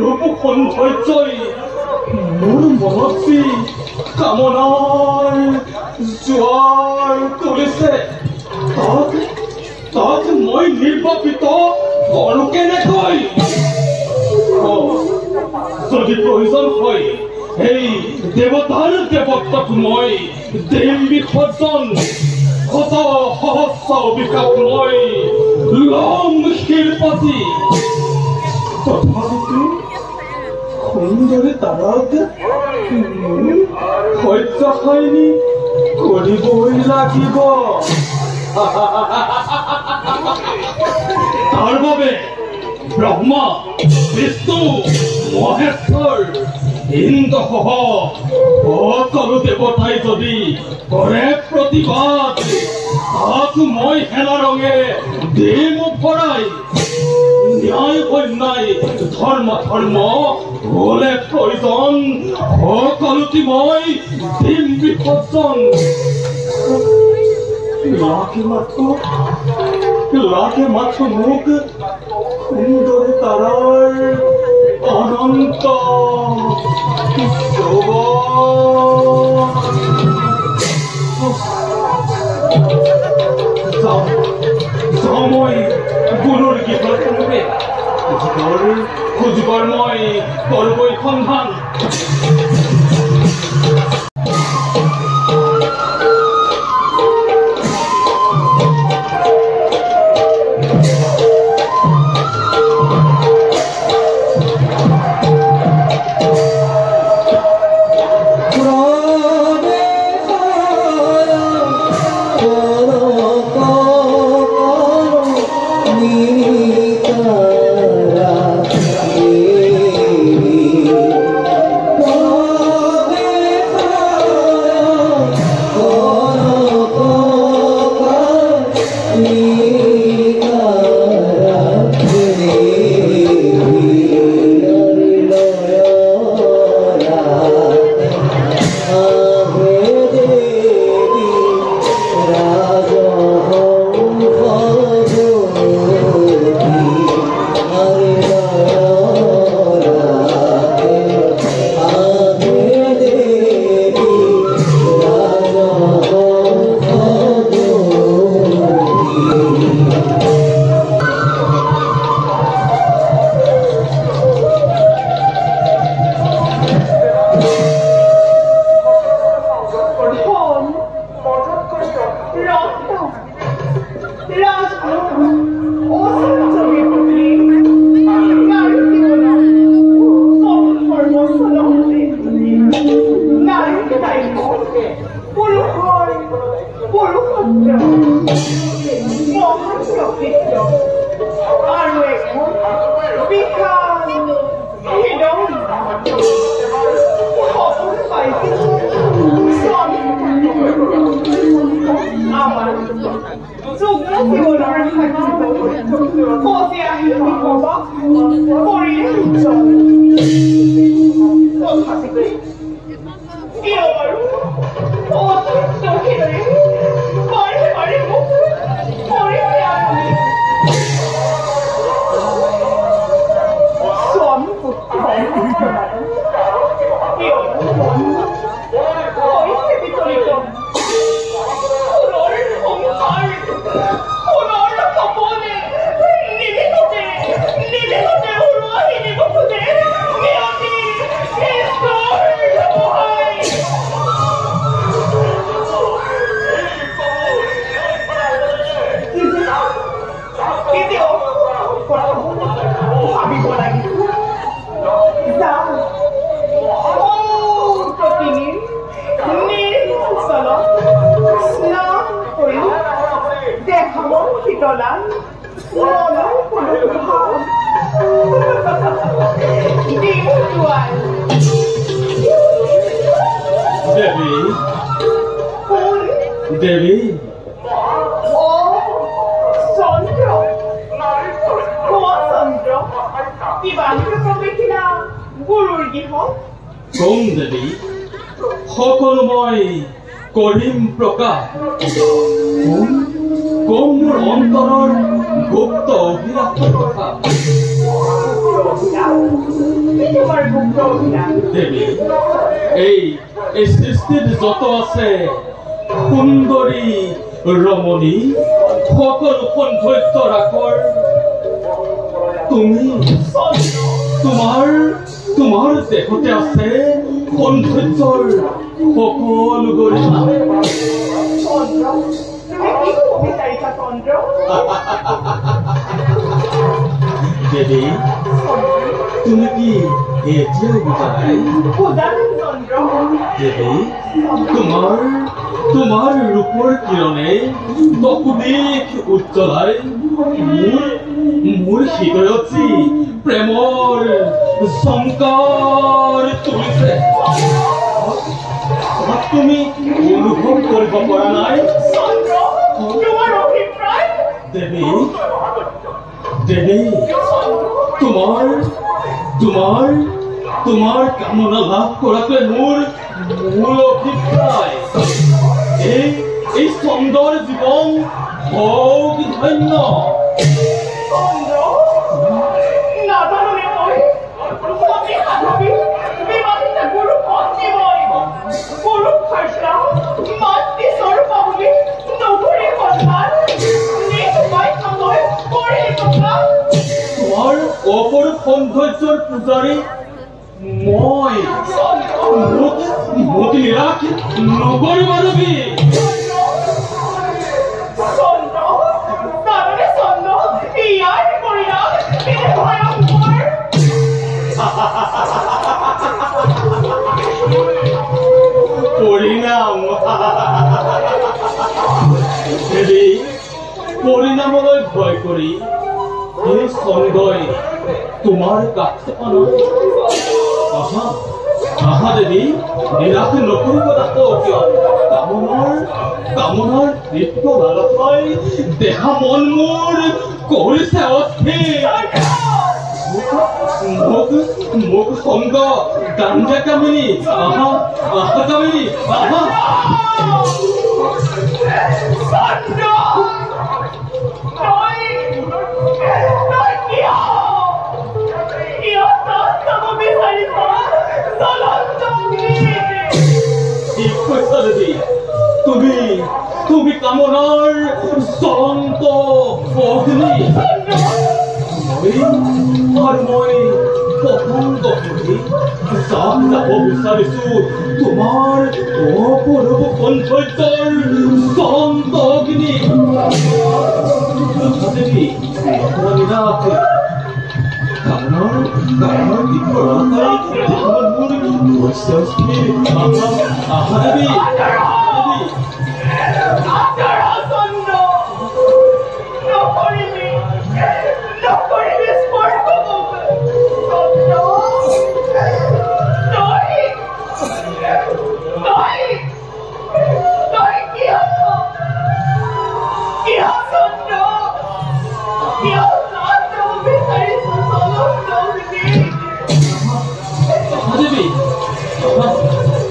রূপ সৌন্দর্যই মোৰ মনসী কামনাৰ জোৱাৰ তুলিছে তাক মই নিৰ্বাপিত কৰো কেনেকৈ যদি প্ৰয়োজন হয় এই দেৱতাৰ দেৱত্বক মই দেম বিসৰ্জন শত সহস্ৰ অভিশাপ মই লম শিৰপাতি তথাপিতো সুন্দৰী তাৰাক সহ্যশায়নী কৰিবই লাগিব তাৰ বাবে ব্ৰহ্মা বিষ্ণু মহেশ্বৰ ইন্দ্ৰসহ সকলো দেৱতাই যদি কৰে প্ৰতিবাদ তাক মই হেলা ৰঙেৰে দেম ভৰাই ন্যায় অন্যায় ধৰ্ম হলে প্ৰয়োজন সকলোটি মই দিম বিসৰ্জন লাগে মাত্ৰ মোক সুন্দৰী তাৰাৰ অনন্ত মই গুৰুৰ গীতৰ শুনোৱে খুজিবৰ মই কৰবৈ সন্ধান Prabhu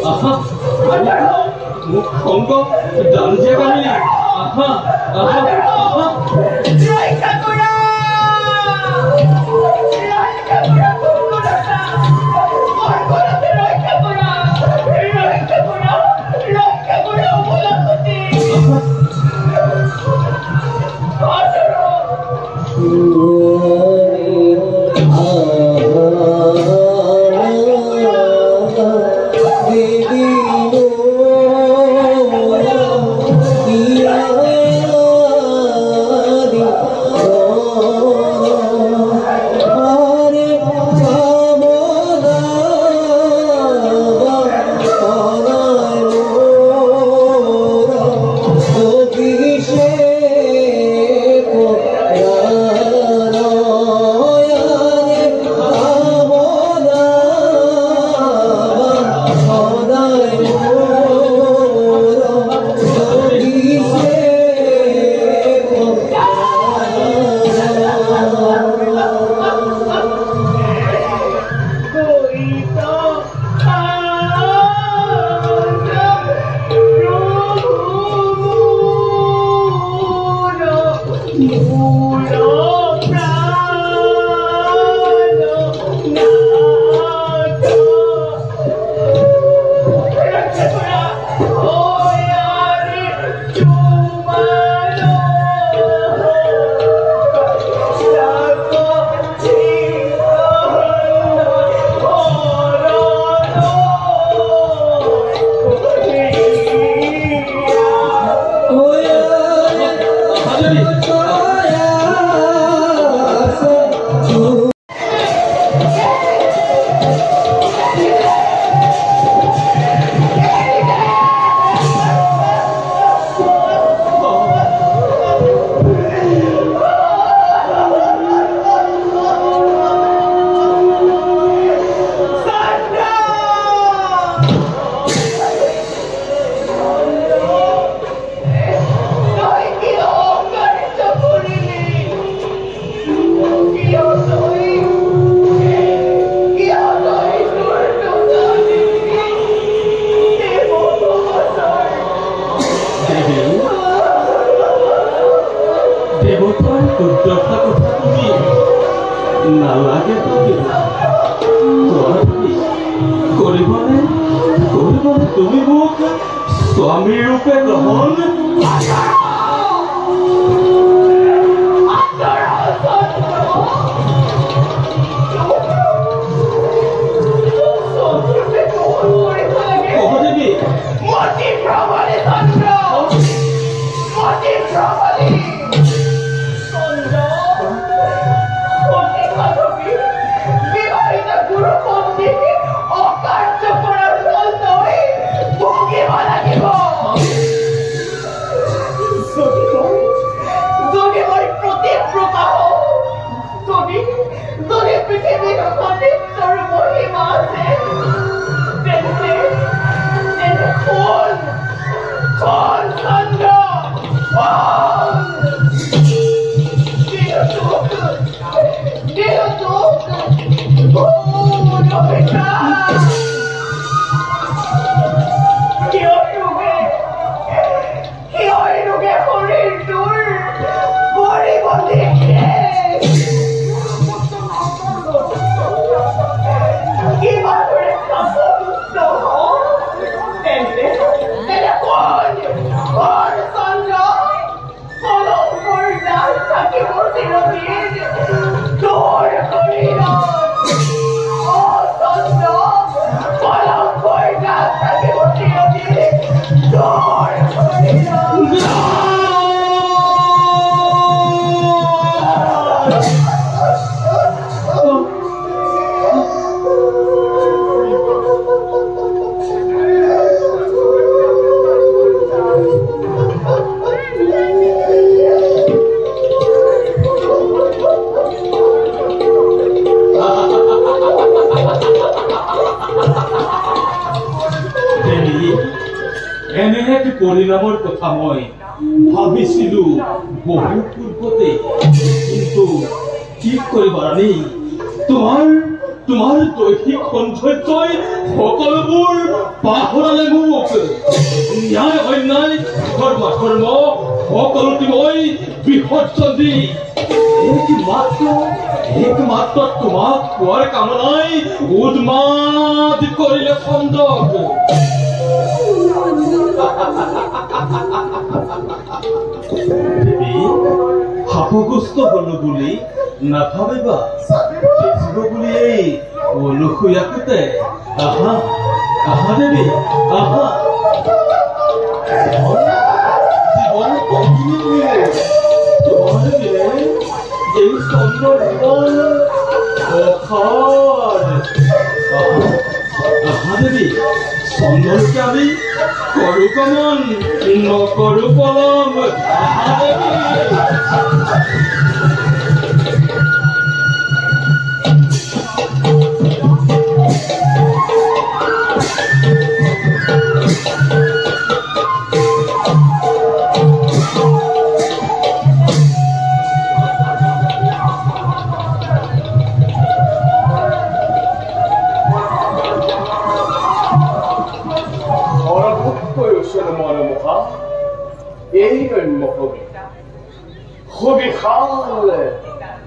আহা মোক খংগ জানজে কামি আহা আহা আহা রক্ষা করা তুমি মোক স্বামী রূপে গ্রহণ পৰিণামৰ কথা মই ভাবিছিলো বহু পূৰ্বতে, কিন্তু কি কৰিবা ৰাণী, তোমাৰ তোমাৰ দৈহিক সৌন্দৰ্যই সকলোবোৰ পাহৰালে মোক। ন্যায় অন্যায় ধৰ্ম ধৰ্ম সকলোতে মই বিসৰ্জন দি একমাত্ৰ তোমাক পোৱাৰ কামনাই উন্মাদ কৰিলে চন্দক। সাপগ্ৰস্ত হলো বুলি নাভাবিবা, বুলি এই অনুসূয়াকতে আহা আহা দেৱী আহা। জীৱন কঠিন তোমাৰ এই চন্দ্ৰ আহা দেৱী। চন্দ্ৰকে আমি কৰো কমন নকৰো পলম। আহা দেৱী।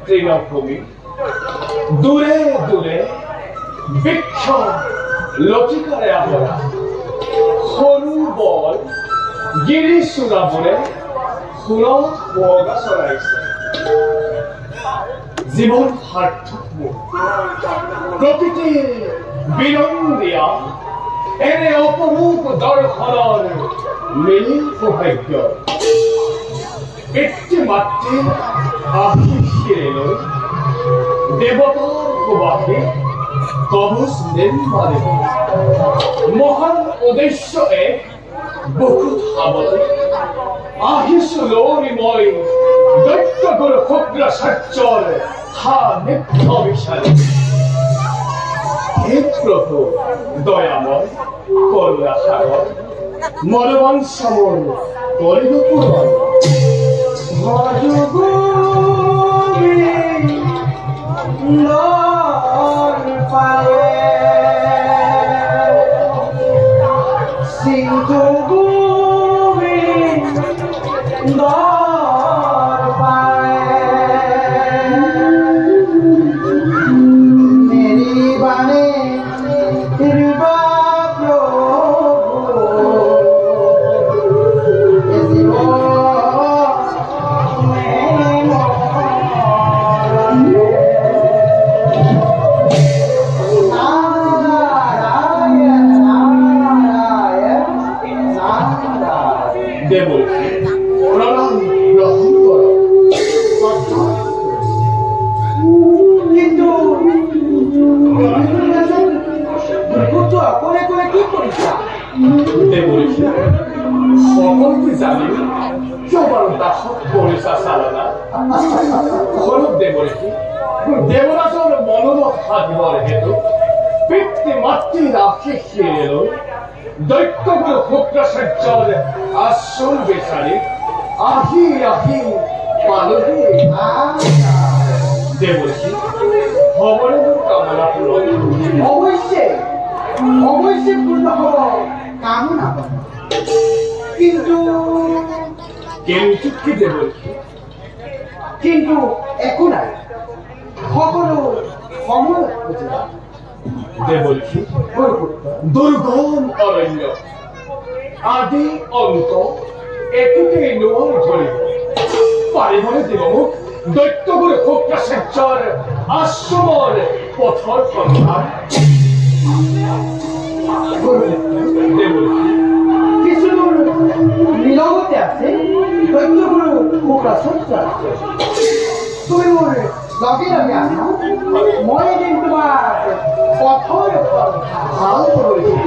তৃণভূমি দূৰে দূৰে বৃক্ষ লতিকাৰে আৱৰা, সৰু বৰ গিৰি চূড়াবোৰে সুৰত বগা চৰাইছে। জীৱন সাৰ্থক মোৰ প্ৰকৃতিৰ বিনন্দীয়া এনে অপৰূপ দৰ্শনৰ মিলি সৌভাগ্য। পিতৃ মাতৃৰ আশীষেৰে লৈ দেৱতাৰ সুবাসে কবচ নিৰ্মাণে মহান উদ্দেশ্য এক বহুত সাৱতে আহিছো লৰি মই দৈত্যগুৰু শুক্ৰাচাৰ্যৰ সান্নিধ্য বিচাৰি। হে প্ৰভু দয়াময় কৰুণা সাগৰ মনোবাঞ্ছা মোৰ কৰিব পূৰণ। সকলকে জানি কিয় বাৰু দাসত কৰিছা চালনা? সৰুপ দেৱৰীষি দেৱৰাজৰ মনোৰথ সাধিবৰ হেতু পিতৃ মাতৃৰ আশীষেৰে লৈ দৈত্যগুৰু শুক্ৰাচাৰ্যৰ আশ্ৰম বিচাৰি আহি আহি পালোহি। দেৱৰীষি হবৰে মোৰ কামনা পূৰণ। অৱশ্যে পূৰ্ণ হ'ব কামনা পাব, কিন্তু কি দেৱৰীষি? কিন্তু একো নাই, সকলো সময়ত বুজিবা। দেৱৰীষি দুৰ্গম অৰণ্য আদি অন্ত একোটেই নোৱাৰ ধৰিব পাৰিবনে দিব মোক দৈত্যগুৰু শুক্ৰাচাৰ্যৰ আশ্ৰমৰ পথৰ সন্ধান? কিছুদূৰ নিলগতে আছে দৈত্যগুৰু শুক্ৰাচাৰ্য আছে। তুমি মোৰ লগে লগে আহা, মই এদিন তোমাক পথৰ ভাল কৰিম।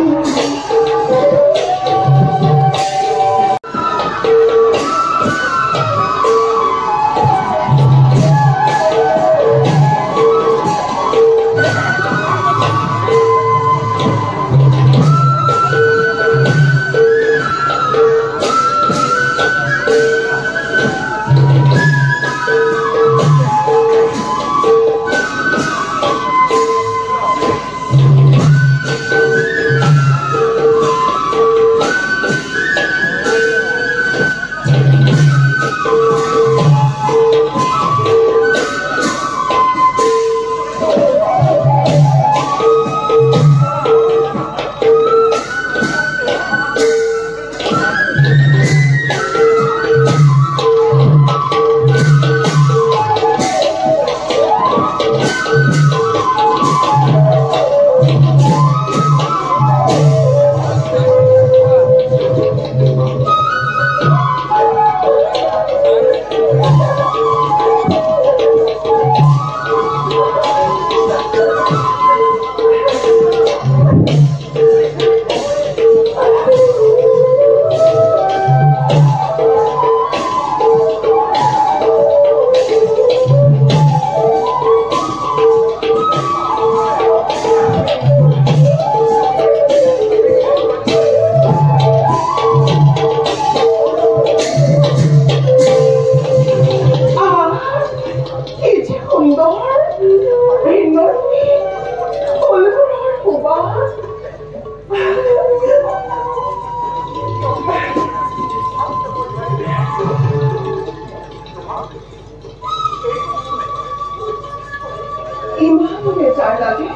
ইমান বেজাৰ লাগে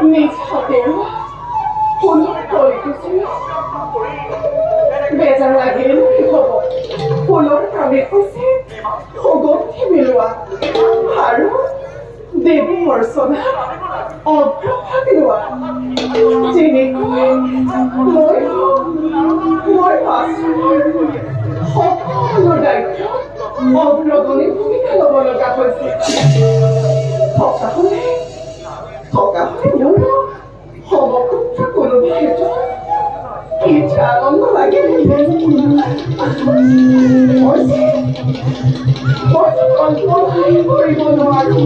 নিজ হাতেও ফুলৰ তলিটো বেজাৰ লাগিল কি হ'ব ফুলৰ কামে কৈছে সুগন্ধি মিলোৱা আৰু দেৱী অৰ্চনা অগ্ৰভাগ লোৱা যেনেকৈ মই সকলো দায়িত্ব অগ্ৰগণী ভূমিকা ল'ব লগা হৈছে থকা হ'লে মোৰ সমকক্ষ কোনোবা এটা ইচ্ছা আনন্দ লাগে মই কল্পনাই কৰিব নোৱাৰো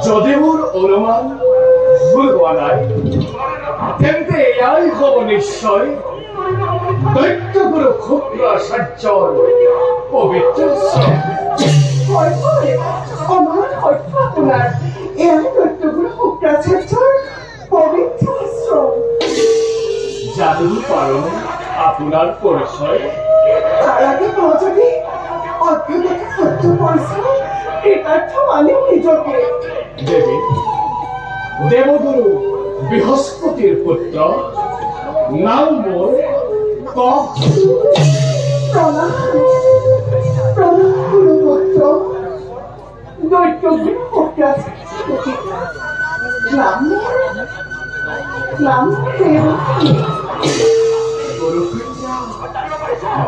যদি মোৰ অনুমান ভুল হোৱা নাই তেন্তে এয়াই হ'ব নিশ্চয় দৈত্যগুৰু শুক্ৰাচাৰ্যৰ পবিত্ৰ অমৰ সত্য আপনাৰ এয়াই দৈত্যগুৰু শুক্ৰাচাৰ্যৰ পবিত্ৰ আশ্ৰম জানিব পাৰো আপোনাৰ পৰিচয় তাৰ আগে যদি অজ্ঞতাকে সত্য পৰিচয় কৃতাৰ্থ মানে নিজকে দেৱী দেৱগুৰু বৃহস্পতিৰ পুত্ৰ নাম মোৰ প্ৰণাম গুৰু পুত্ৰ দৈত্যগুৰু শুক্ৰাচাৰ্য নাম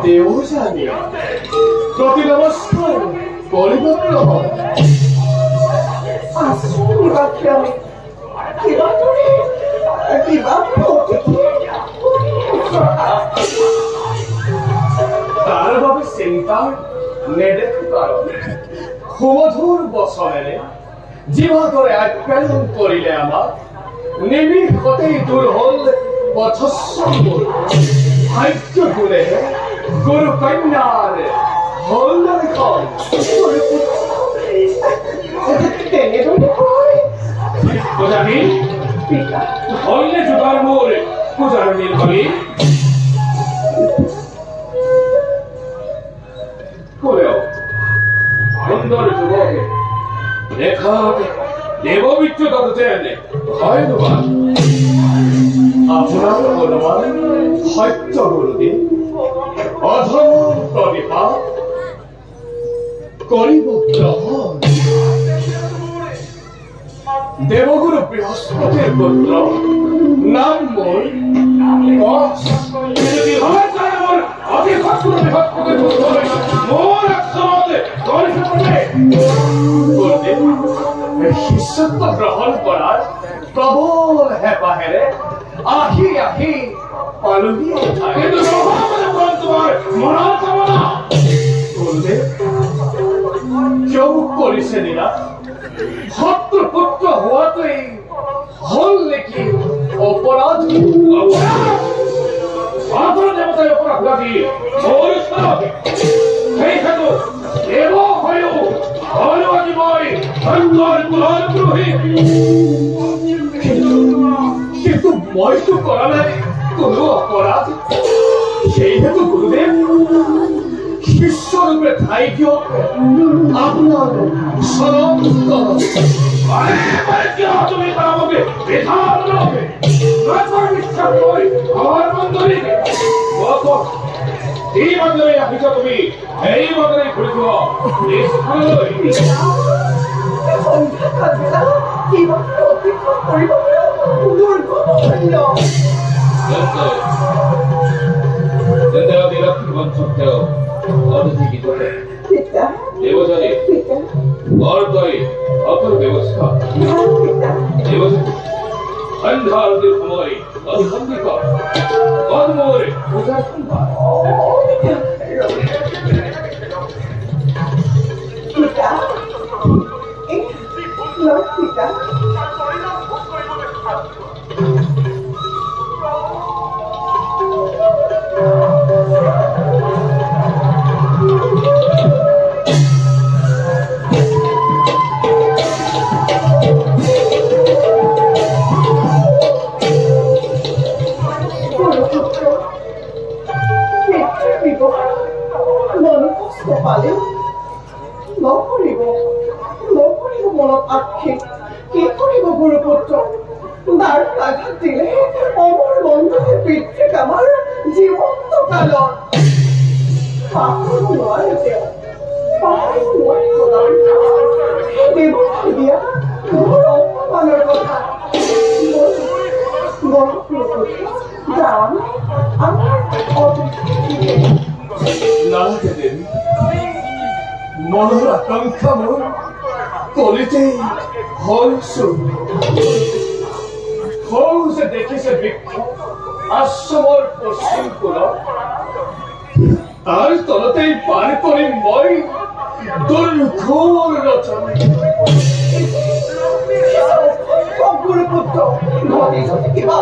দেৱযানী প্ৰতি নমস্কাৰ পৰিৱৰ্তন হয় আশ্ৰম নিবাসী কিবা তাৰ বাবে চিন্তাৰ নেদেখো কাৰণ সুমধুৰ বচনেৰে যিভাদৰে আপ্যায়ন কৰিলে আমাক নিমিষতেই দূৰ হ'ল পথশ্ৰমবোৰ ভাগ্য গুণেহে গুৰু কন্যাৰ হ'ল এখন পূজাৰী হ'লনে যোগাৰ মোৰ পূজাৰণীৰ বালি ক'লেও সুন্দৰ যুৱকে দেখাত দেৱবিদ্যুততে যেনে হয় নহয় আপোনাৰ অনুমান সত্য গুৰুদেৱ অধম প্ৰতিভা কৰিব গ্ৰহণ দেৱগুৰু বৃহস্পতিৰ পুত্ৰ নাম মোৰ মনোকামনা গুরুদেব কেউ করেছে নিরা শত্রুপুত্র হওয়াতেই হল নাকি অপরাধ সাধারণ দেবতায় অপরাধী সেই হেতু দেব হয়েও অনবাদীময় অন্তর কুলার পুরোহিত কিন্তু মই তো করা নাই কোনো অপরাধ সেই হেতু গুরুদেব শিষ্যরূপে ঠাই দিও আপনার স্মরণ তুমি আমাকে বিধান হবে বিশ্বাস করি আমার বন্ধুরী এই বন্ধনে আহিছ তুমি এই বন্ধনে ঘুরিব দেবজানী অর্দয় অপর ব্যবস্থা দেবজানী সন্ধ্যা আরতির সময় অসন্ধিকর কর্মরে পূজার সম্ভার মনের আকাঙ্ক্ষা মোর কলিতে হলসে দেখেছে বৃক্ষ আশ্রমর পশ্চিম কোণ তার তলতেই পার করে মই দুর্ঘোর রচনা গুরুপুত্র নদী যদি কিবা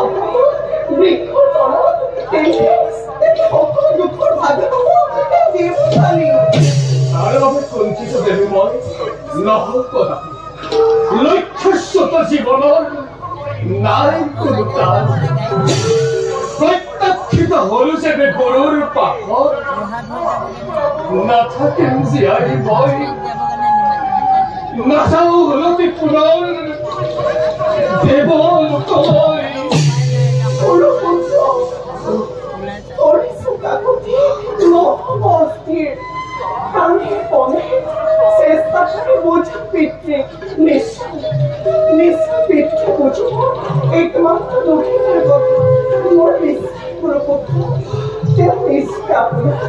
বৃক্ষ দুঃখর ভাগে দেবতালী তার ভাবে কঞ্চিত দেবী মই নহল কথা লক্ষ্যস্বত জীবনের নাই কোনো তার প্রত্যক্ষিত হল যেবে গরুর পাখর না থাকেন জিয়াই মই নাচাও হলতি পুনর দেব তোমায় বোঝা পিতৃ নিশ্চয় পিতৃ বুঝব একমাত্র দক্ষিণের কথা মোর পুরোপুত্র নিশ্চয় আপনার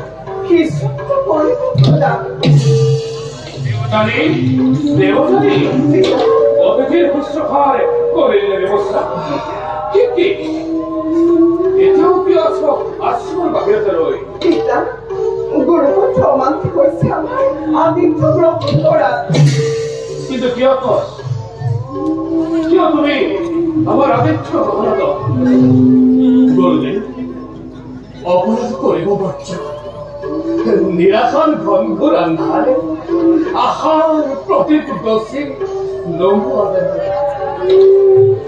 খ্রিস্ট পরিবর্তন দেবতানী অতিথির শুশ্রূষার করিলেন ব্যবস্থা ঠিক কি এটাও কি আশ্রমের বাহিরতে রই পিতা গুরুপুত্র অমান্তি হয়েছে আমার আদিত্য গ্রহণ করা কিন্তু কিয় তুমি আমার আদিত্য গ্রহণ বললেন অপরাধ করিব বাচ্চা নিরাশন ঘনঘোর আন্ধারে আশার প্রতীক গছি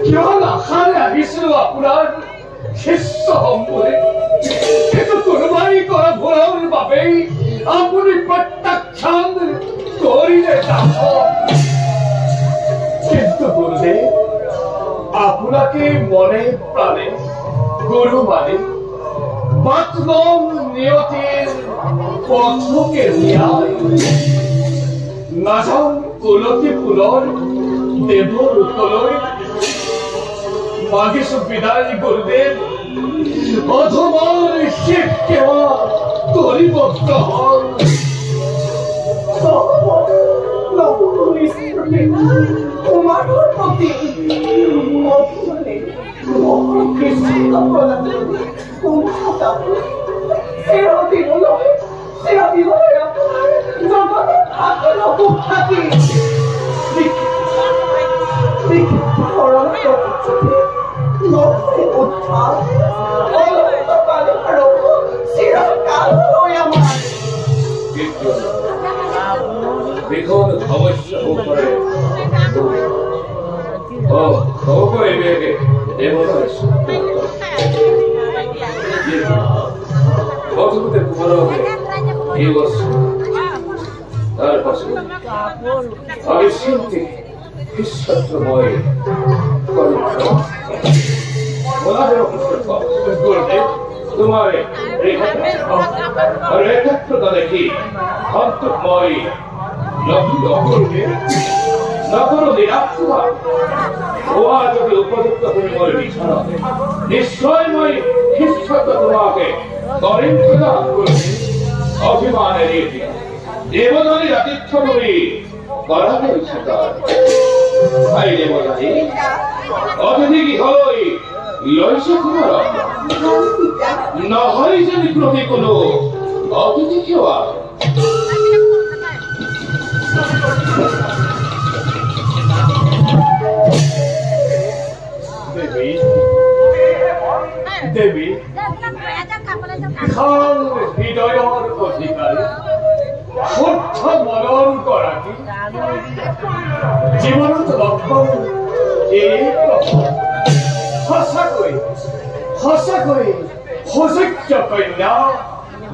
কিমান আশাৰে আহিছিলো আপোনাৰ শিষ্য হম বুলি কিন্তু কোনোবাই কৰা ভুলৰ বাবেই আপুনি প্ৰত্যাখ্যান কৰিলে কিন্তু গুৰুদেৱ আপোনাকে মনে প্ৰাণে গুৰু মানে বাতলম নিয়তিৰ পথকে ন্যায় নাজান কলতি ফুলৰ দেৱৰ উতলৈ মাগিছো বিদায় গুৰুদেৱ অধমাৰ শেষ সেৱা কৰিব গ্ৰহণ তোমাৰ প্ৰতি কৃষ্ণ প্ৰদান চিৰদিনলৈ আপোনাৰ জগতত থাকি নতুন শৰণ নতুন উদ্ধাৰ অনন্তকালী ৰূপ চিৰকাললৈ আমাৰ বিখন অবশ্য উপরে ও খবরে বেগে দেবতার প্রথমতে তোমার এই বছর তার পাশে আমি শুনতে ঈশ্বরময় তোমার রেখাটা দেখি অন্তর্ময় যদি উপযুক্ত পরিময় বিছানা নিশ্চয়ময় খ্রিস্ট তোমাকে অভিমানের দেবদানের আতিথ্য করি করা হয়েছে তার ভাই দেবদানী অতিথি কি হই লইছে তোমার না হয় যদি প্রতি কোনো অতিথি কেওয়া দেবী হৃদয়ের অধিকারী শুদ্ধ মনন করা কি জীবনত লক্ষণ এই সঁচাকৈ সযোগ্য কন্যা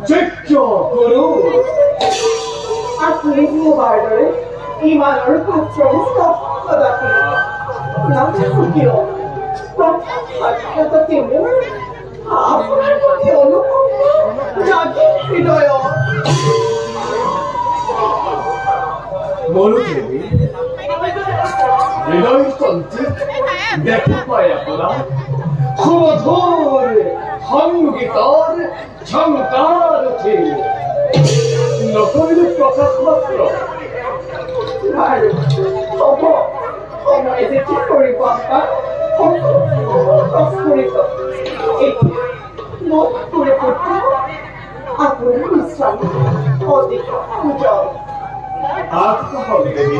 যোগ্য গুৰু আপুনি মোবাৰ দৰে ইমানৰ পাত্ৰ সদাকি নাথাকো কিয় প্ৰথম সাক্ষাততে মোৰ আপোনাৰ প্ৰতি অনুকম্পা জাগি হৃদয়ত মোৰো দেৱী হৃদয় তন্ত্ৰী দেখা পাই আপোনাৰ সুমধুৰ সংগীতৰ ঝংকাৰ উঠে নকৰিলে প্ৰকাশ মাত্ৰ আৰু হ'ব সময় যেতিয়া কৰিব আপোনাৰ প্ৰস্ফুৰিত এতিয়া নতুন পুত্ৰ আপোনাৰ বিশ্ৰাম অধিক সুযোগ আত্মা হবে দেবী